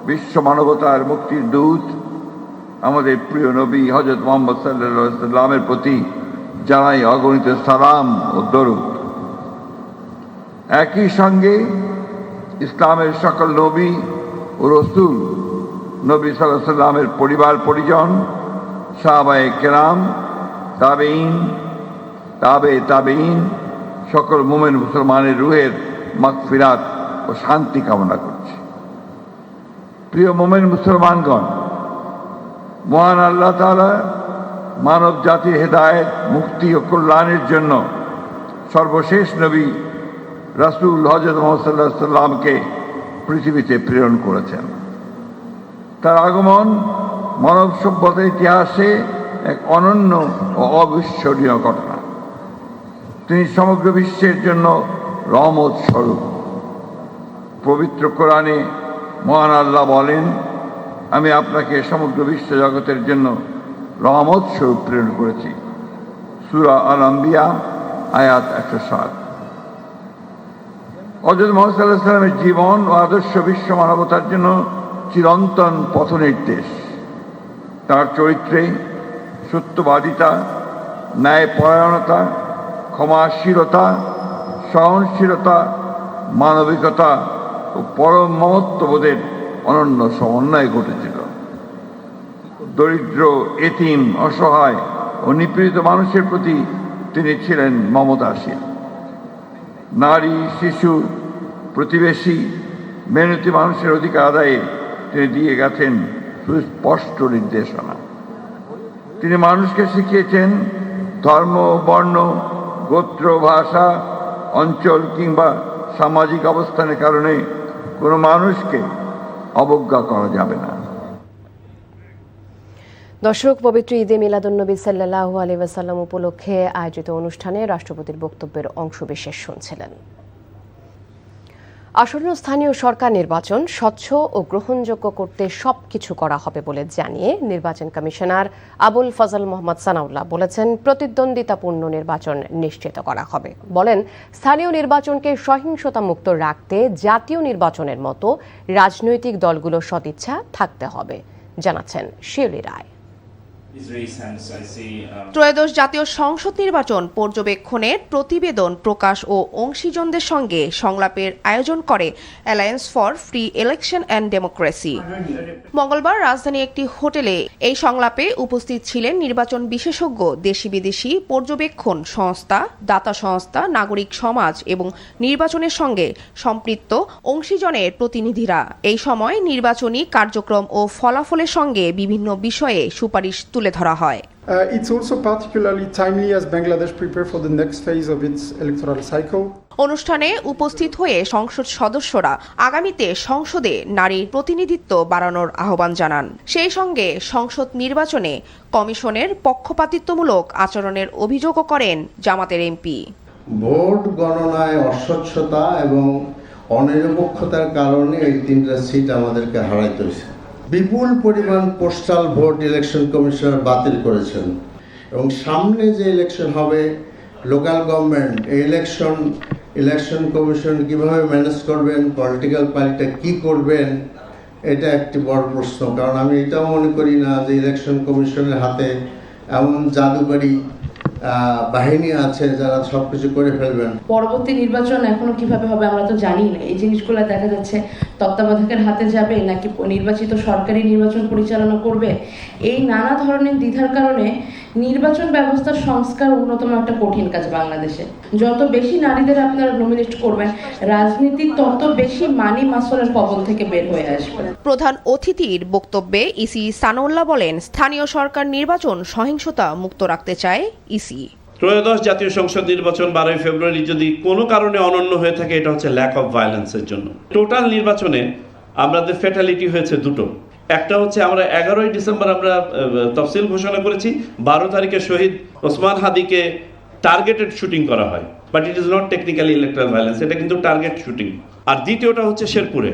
Speaker 10: বিশ্ব মানবতার মুক্তির দূত আমাদের প্রিয় নবী হযরত মুহাম্মদ সাল্লাল্লাহু আলাইহি ওয়াসাল্লামের প্রতি জানাই অগণিত সালাম ও দরুদ। একই সঙ্গে ইসলামের সকল নবী ও রাসূল, নবী সাল্লাল্লাহু আলাইহি ওয়াসাল্লামের পরিবার পরিজন, সাহাবায়ে কেরাম, তাবেঈন, তাবেঈন, সকল মুমিন মুসলমানের রুহের মাগফিরাত ও শান্তি কামনা করছি। প্রিয় মুমিন মুসলমানগণ, মহান আল্লাহ তাআলা মানব জাতির হেদায়েত, মুক্তি ও কল্যাণের জন্য সর্বশেষ নবী রাসূল হযরত মুহাম্মদ সাল্লাল্লাহু আলাইহি ওয়াসাল্লামকে পৃথিবীতে প্রেরণ করেছেন। তার আগমন মানব সভ্যতার ইতিহাসে এক অনন্য ও অবিস্মরণীয় ঘটনা। তিনি সমগ্র বিশ্বের জন্য রহমত স্বরূপ। পবিত্র কোরআনে মহান আল্লাহ বলেন, আমি আপনাকে সমগ্র বিশ্ব জগতের জন্য রহমত স্বরূপ প্রেরণ করেছি। সূরা আল আম্বিয়া আয়াত 107। হযরত মুহাম্মদ সাল্লাল্লাহু আলাইহি ওয়াসাল্লামের জীবন ও আদর্শ বিশ্ব মানবতার জন্য চিরন্তন পথনির্দেশ। তার চরিত্রে সত্যবাদিতা, ন্যায়পরায়ণতা, ক্ষমাশীলতা, সহনশীলতা, মানবিকতা ও ও পরম মমত্ববোধের অনন্য সমন্বয় ঘটেছিল। দরিদ্র, এতিম, অসহায় ও নিপীড়িত মানুষের প্রতি তিনি ছিলেন মমতাশীল। নারী, শিশু, প্রতিবেশী, মেহনতি মানুষের অধিকার আদায়ে তিনি দিয়ে গেছেন সুস্পষ্ট নির্দেশনা। তিনি মানুষকে শিখিয়েছেন ধর্ম, বর্ণ, গোত্র, ভাষা, অঞ্চল কিংবা সামাজিক অবস্থানের কারণে কোনো মানুষকে অবজ্ঞা করা যাবে না।
Speaker 19: দর্শক, পবিত্র ঈদে মিলাদুন্নবী সাল্লাল্লাহু আলাইহি ওয়াসাল্লাম উপলক্ষে আয়োজিত অনুষ্ঠানে রাষ্ট্রপতির বক্তব্যের অংশবিশেষ শুনছিলেন। আসন্ন স্থানীয় সরকার নির্বাচন স্বচ্ছ ও গ্রহণযোগ্য করতে সবকিছু করা হবে বলে জানিয়ে নির্বাচন কমিশনার আবুল ফজল মোহাম্মদ সানাউল্লাহ বলেছেন, প্রতিদ্বন্দ্বিতাপূর্ণ নির্বাচন নিশ্চিত করা হবে। বলেন, স্থানীয় নির্বাচনকে সহিংসতা মুক্ত রাখতে জাতীয় নির্বাচনের মতো রাজনৈতিক দলগুলোর সদিচ্ছা থাকতে হবে, জানাচ্ছেন শিউলি রায়।
Speaker 11: ত্রয়োদশ জাতীয় সংসদ নির্বাচন পর্যবেক্ষণের প্রতিবেদন প্রকাশ ও অংশীজনদের সঙ্গে সংলাপের আয়োজন করে alliance for free election and democracy. মঙ্গলবার রাজধানী একটি হোটেলে এই সংলাপে উপস্থিত ছিলেন নির্বাচন বিশেষজ্ঞ, দেশি বিদেশি পর্যবেক্ষণ সংস্থা, দাতা সংস্থা, নাগরিক সমাজ এবং নির্বাচনের সঙ্গে সম্পৃক্ত অংশীজনের প্রতিনিধিরা। এই সময় নির্বাচনী কার্যক্রম ও ফলাফলের সঙ্গে বিভিন্ন বিষয়ে সুপারিশ তুলে ধরা হয়।
Speaker 12: It's also particularly timely as Bangladesh prepare for the next phase of its electoral cycle.
Speaker 11: অনুষ্ঠানে উপস্থিত হয়ে সংসদ সদস্যরা আগামীতে সংসদে নারীর প্রতিনিধিত্ব বাড়ানোর আহ্বান জানান। সেই সঙ্গে সংসদ নির্বাচনে কমিশনের পক্ষপাতিত্বমূলক আচরণের অভিযোগও করেন জামাতের এমপি।
Speaker 13: ভোট গণনায় অস্বচ্ছতা এবং অনিরপেক্ষতার কারণে এই তিনটা সিট আমাদেরকে হারাইতে হয়েছে। বিপুল পরিমাণ পোস্টাল ভোট ইলেকশন কমিশনার বাতিল করেছেন এবং সামনে যে ইলেকশন হবে লোকাল গভর্নমেন্ট, এই ইলেকশন কমিশন কিভাবে ম্যানেজ করবেন, পলিটিক্যাল পার্টিটা কি করবেন, এটা একটি বড় প্রশ্ন। কারণ আমি এটাও মনে করি না যে ইলেকশন কমিশনের হাতে এমন জাদুকরী বাহিনী আছে যারা সবকিছু করে ফেলবেন।
Speaker 15: পরবর্তী নির্বাচন এখনো কিভাবে হবে আমরা তো জানি না। এই জিনিসগুলো দেখা যাচ্ছে তত্ত্বাবধায়কের হাতে যাবে নাকি নির্বাচিত সরকারি নির্বাচন পরিচালনা করবে, এই নানা ধরনের দ্বিধার কারণে নির্বাচন ব্যবস্থার সংস্কার অন্যতম একটা কঠিন কাজ বাংলাদেশে। যত বেশি নারীদের আপনারা নমিনেট করবেন, রাজনীতি তত বেশি মানি মাসলের কবল থেকে বের হয়ে আসবে।
Speaker 11: প্রধান অতিথির বক্তব্যে ইসি সানাউল্লাহ বলেন, স্থানীয় সরকার নির্বাচন সহিংসতা মুক্ত রাখতে চায় ইসি।
Speaker 25: ত্রয়োদশ জাতীয় সংসদ নির্বাচন 12 ফেব্রুয়ারি যদি কোনো কারণে অনন্য হয়ে থাকে, এটা হচ্ছে ল্যাক অফ ভায়োলেন্সের জন্য। টোটাল নির্বাচনে আমাদের ফ্যাটালিটি হয়েছে দুটো। একটা হচ্ছে আমরা 11ই ডিসেম্বর আমরা তফসিল ঘোষণা করেছি, 12 তারিখে শহীদ ওসমান হাদিকে টার্গেটেড শুটিং করা হয়, but it is not technically electoral violence, এটা কিন্তু টার্গেট শুটিং। আর দ্বিতীয়টা হচ্ছে শেরপুরে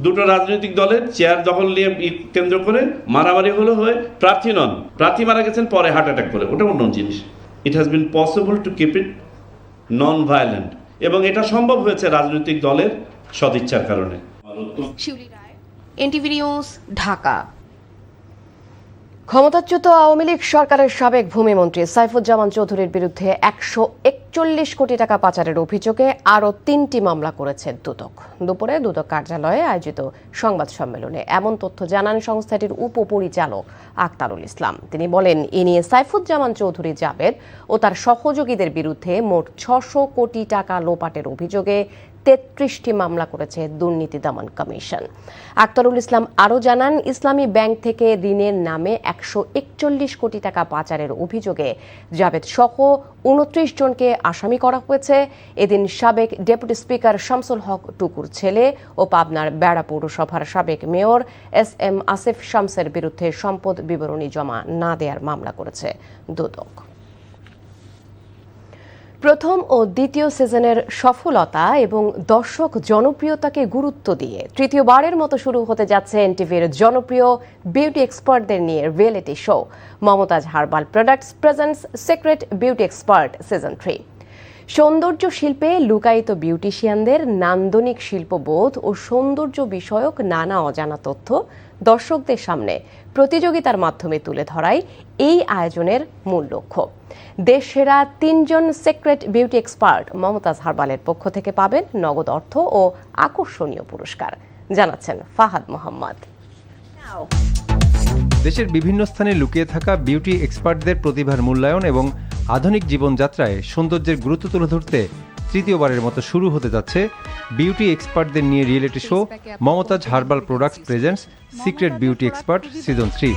Speaker 25: দুটো রাজনৈতিক দলের চেয়ার দখল নিয়ে কেন্দ্র করে মারামারি হয়ে প্রার্থী নন, প্রার্থী মারা গেছেন পরে হার্ট অ্যাটাক করে, ওটা অন্য জিনিস। It has been possible to keep it non violent, এবং এটা সম্ভব হয়েছে রাজনৈতিক দলের সদিচ্ছার কারণে।
Speaker 11: NTV news, Dhaka.
Speaker 19: ক্ষমতাচ্যুত আওয়ামী লীগ সরকারের সাবেক ভূমিমন্ত্রী সাইফুজ্জামান চৌধুরীর বিরুদ্ধে 141 কোটি টাকা পাচারের অভিযোগে আরও 3টি মামলা করেছে দুদক। দুপুরে দুদক কার্যালয়ে আয়োজিত সংবাদ সম্মেলনে এমন তথ্য জানান সংস্থাটির উপপরিচালক আক্তারুল ইসলাম। তিনি বলেন, এ নিয়ে সাইফুজ্জামান চৌধুরী জাবেদ ও তার সহযোগীদের বিরুদ্ধে মোট 600 কোটি টাকা লোপাটের অভিযোগে 33টি মামলা করেছে দুর্নীতি দমন কমিশন। আক্তারুল ইসলাম আরও জানান, ইসলামী ব্যাংক থেকে ঋণের নামে 141 কোটি টাকা পাচারের অভিযোগে জাবেদ সহ 29 জনকে আসামি করা হয়েছে। এদিন সাবেক ডেপুটি স্পিকার শামসুল হক টুকুর ছেলে ও পাবনার বেড়া পৌরসভার সাবেক মেয়র SM আসিফ শামসের বিরুদ্ধে সম্পদ বিবরণী জমা না দেওয়ার মামলা করেছে দুদক। প্রথম ও দ্বিতীয় সিজনের সফলতা এবং দর্শক জনপ্রিয়তাকে গুরুত্ব দিয়ে তৃতীয়বারের মতো শুরু হতে যাচ্ছে এনটিভির জনপ্রিয় বিউটি এক্সপার্টদের নিয়ে reality show Momtaz herbal products presents secret beauty expert season 3। সৌন্দর্য শিল্পে লুকায়িত বিউটিশিয়ানদের নান্দনিক শিল্পবোধ ও সৌন্দর্য বিষয়ক নানা অজানা তথ্য দর্শকদের সামনে প্রতিযোগিতার মাধ্যমে তুলে ধরাই এই আয়োজনের মূল লক্ষ্য। দেশসেরা 3 জন সিক্রেট বিউটি এক্সপার্ট মমতাজ হারবালের পক্ষ থেকে পাবেন নগদ অর্থ ও আকর্ষণীয় পুরস্কার, জানাচ্ছেন ফাহাদ মোহাম্মদ।
Speaker 9: দেশের বিভিন্ন স্থানে লুকিয়ে থাকা বিউটি এক্সপার্টদের প্রতিভার মূল্যায়ন এবং আধুনিক জীবনযাত্রায় সৌন্দর্যের গুরুত্ব তুলে ধরতে তৃতীয়বারের মতো শুরু হতে যাচ্ছে বিউটি এক্সপার্টদের নিয়ে reality show Momtaz herbal products presents secret beauty expert season 3।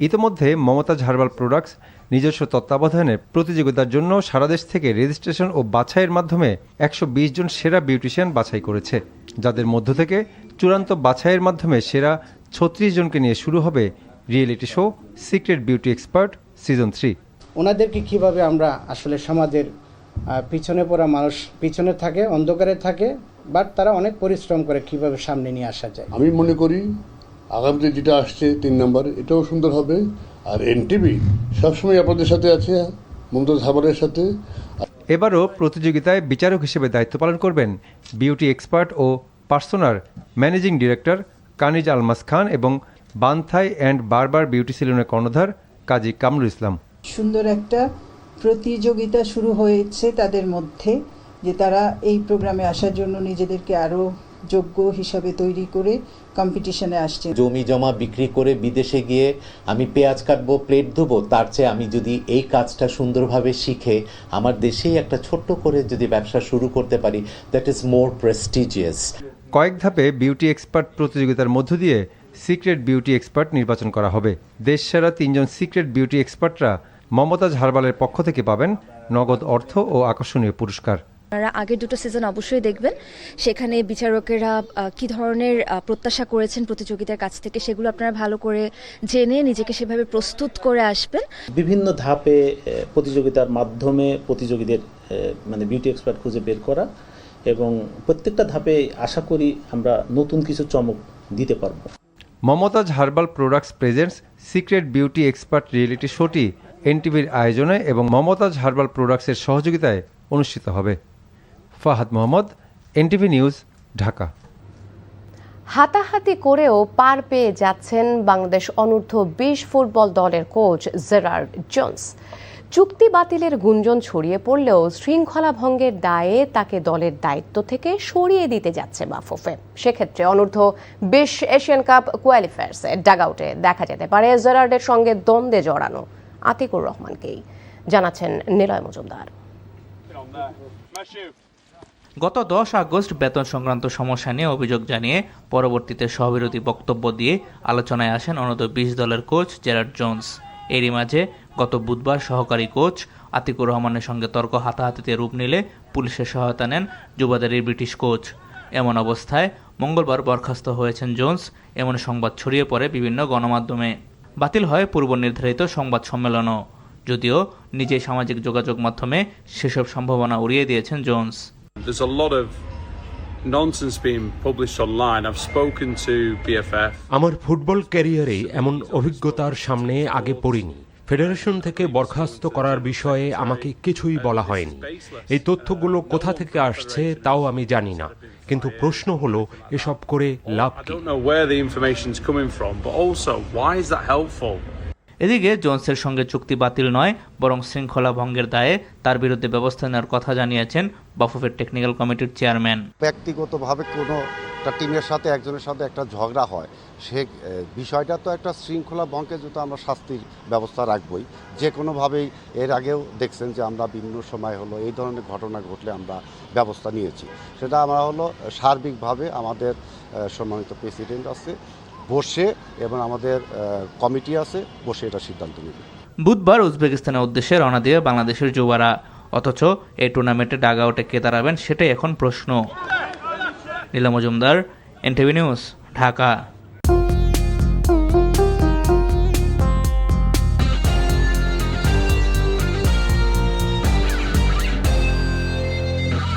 Speaker 9: ইতোমধ্যে মমতাজ হার্বাল প্রোডাক্টস নিজস্ব তত্ত্বাবধানে প্রতিযোগিতার জন্য সারা দেশ থেকে রেজিস্ট্রেশন ও বাছাইয়ের মাধ্যমে 120 জন সেরা বিউটিশিয়ান বাছাই করেছে, যাদের মধ্য থেকে চূড়ান্ত বাছাইয়ের মাধ্যমে সেরা 36 জনকে নিয়ে শুরু হবে reality show secret beauty expert season 3।
Speaker 14: ওনাদেরকে কিভাবে আমরা আসলে সমাজের পিছনে পড়া মানুষ পিছনে থাকে, অন্ধকারে থাকে, বাট তারা অনেক পরিশ্রম করে কিভাবে সামনে নিয়ে আসা যায়।
Speaker 16: আমি মনে করি আগামীতে যেটা আসছে 3 নম্বর, এটাও সুন্দর হবে। আর এনটিভি সবসময় আপনাদের সাথে আছে, মমতাজ হারবালের সাথে।
Speaker 9: এবারও প্রতিযোগিতায় বিচারক হিসেবে দায়িত্ব পালন করবেন বিউটি এক্সপার্ট ও পার্সোনার ম্যানেজিং ডিরেক্টর কানিজ আলমাস খান এবং বানথাই অ্যান্ড বারবার বিউটি সেলুনের কর্ণধার কাজী কামরুল ইসলাম।
Speaker 17: সুন্দর একটা প্রতিযোগিতা শুরু হয়েছে তাদের মধ্যে, যে তারা এই প্রোগ্রামে আসার জন্য নিজেদেরকে আরও যোগ্য হিসাবে তৈরি করে কম্পিটিশনে আসছে।
Speaker 18: জমি জমা বিক্রি করে বিদেশে গিয়ে আমি পেঁয়াজ কাটবো, প্লেট ধোবো, তার চেয়ে আমি যদি এই কাজটা সুন্দরভাবে শিখে আমার দেশেই একটা ছোট্ট করে যদি ব্যবসা শুরু করতে পারি, দ্যাট ইজ মোর প্রেস্টিজিয়াস।
Speaker 9: কয়েক ধাপে বিউটি এক্সপার্ট প্রতিযোগিতার মধ্য দিয়ে সিক্রেট বিউটি এক্সপার্ট নির্বাচন করা হবে। দেশসেরা 3 জন সিক্রেট বিউটি এক্সপার্টরা মমতাজ হারবালের পক্ষ থেকে পাবেন নগদ অর্থ ও আকর্ষণীয় পুরস্কার।
Speaker 26: আপনারা আগের দুটো সিজন অবশ্যই দেখবেন, সেখানে বিচারকেরা কি ধরনের প্রত্যাশা করেছেন প্রতিযোগিতার কাছ থেকে সেগুলো আপনারা ভালো করে জেনে নিজেকে সেভাবে প্রস্তুত করে আসবেন।
Speaker 27: বিভিন্ন ধাপে প্রতিযোগিতার মাধ্যমে প্রতিযোগীদের মানে বিউটি এক্সপার্ট খুঁজে বের করা, এবং প্রত্যেকটা ধাপে আশা করি আমরা নতুন কিছু চমক দিতে পারব।
Speaker 9: Momtaz herbal products presents secret beauty expert reality শোটি এনটিভির আয়োজনে এবং মমতাজ হার্বাল প্রোডাক্টসের সহযোগিতায় অনুষ্ঠিত হবে। Fahad Mohammad, NTV news, Dhaka.
Speaker 19: হাতাহাতি করেও পার পেয়ে যাচ্ছেন বাংলাদেশ অনূর্ধ্ব 20 ফুটবল দলের কোচ জেরার্ড জোন্স। চুক্তি বাতিলের গুঞ্জন ছড়িয়ে পড়লেও শৃঙ্খলা ভঙ্গের দায়ে তাকে দলের দায়িত্ব থেকে সরিয়ে দিতে যাচ্ছে বাফুফে। সেক্ষেত্রে অনূর্ধ্ব 20 এশিয়ান কাপ কোয়ালিফায়ার্সে ডাগআউটে দেখা যেতে পারে জেরার্ডের সঙ্গে দ্বন্দ্বে জড়ানো আতিকুর রহমানকেই, জানাচ্ছেন নিলয় মজুমদার।
Speaker 28: গত 10 আগস্ট বেতন সংক্রান্ত সমস্যা নিয়ে অভিযোগ জানিয়ে পরবর্তীতে সহবিরোধী বক্তব্য দিয়ে আলোচনায় আসেন অনূর্ধ্ব 20 দলের কোচ জেরার্ড জোন্স। এরই মাঝে গত বুধবার সহকারী কোচ আতিকুর রহমানের সঙ্গে তর্ক হাতাহাতিতে রূপ নিলে পুলিশের সহায়তা নেন যুবদলের ব্রিটিশ কোচ। এমন অবস্থায় মঙ্গলবার বরখাস্ত হয়েছেন জোন্স, এমন সংবাদ ছড়িয়ে পড়ে বিভিন্ন গণমাধ্যমে। বাতিল হয় পূর্ব নির্ধারিত সংবাদ সম্মেলনও, যদিও নিজেই সামাজিক যোগাযোগ মাধ্যমে সেসব সম্ভাবনা উড়িয়ে দিয়েছেন Jones.
Speaker 29: There's a lot of nonsense being published online. I've spoken to BFF.
Speaker 30: আমার ফুটবল ক্যারিয়ারে এমন অভিজ্ঞতার সামনে আগে পড়িনি। ফেডারেশন থেকে বরখাস্ত করার বিষয়ে আমাকে কিছুই বলা হয়নি। এই তথ্যগুলো কোথা থেকে আসছে তাও আমি জানি না, কিন্তু প্রশ্ন হলো এসব করে লাভ কি?
Speaker 29: I don't know where the information's coming from, but also why is that helpful?
Speaker 28: এদিকে জোন্সের সঙ্গে চুক্তি বাতিল নয়, বরং শৃঙ্খলা ভঙ্গের দায়ে তার বিরুদ্ধে ব্যবস্থা নেওয়ার কথা জানিয়েছেন বাফুফের টেকনিক্যাল কমিটির চেয়ারম্যান।
Speaker 31: ব্যক্তিগতভাবে কোনো একটা টিমের সাথে একজনের সাথে একটা ঝগড়া হয়, সে বিষয়টা তো একটা শৃঙ্খলা ভঙ্গের জন্য আমরা শাস্তির ব্যবস্থা রাখবই যে কোনোভাবেই। এর আগেও দেখছেন যে আমরা বিভিন্ন সময় হলো এই ধরনের ঘটনা ঘটলে আমরা ব্যবস্থা নিয়েছি। সেটা আমরা হলো সার্বিকভাবে আমাদের সম্মানিত প্রেসিডেন্ট আছে বসে এবং আমাদের কমিটি আছে বসে এটা সিদ্ধান্ত নেবে।
Speaker 28: বুধবার উজবেকিস্তানের উদ্দেশ্যে রওনা দিয়ে বাংলাদেশের যুবারা, অথচ এই টুর্নামেন্টে ডাগআউটে কে দাঁড়াবেন সেটাই এখন প্রশ্ন। নীলা মজুমদার, এনটিভি নিউজ, ঢাকা।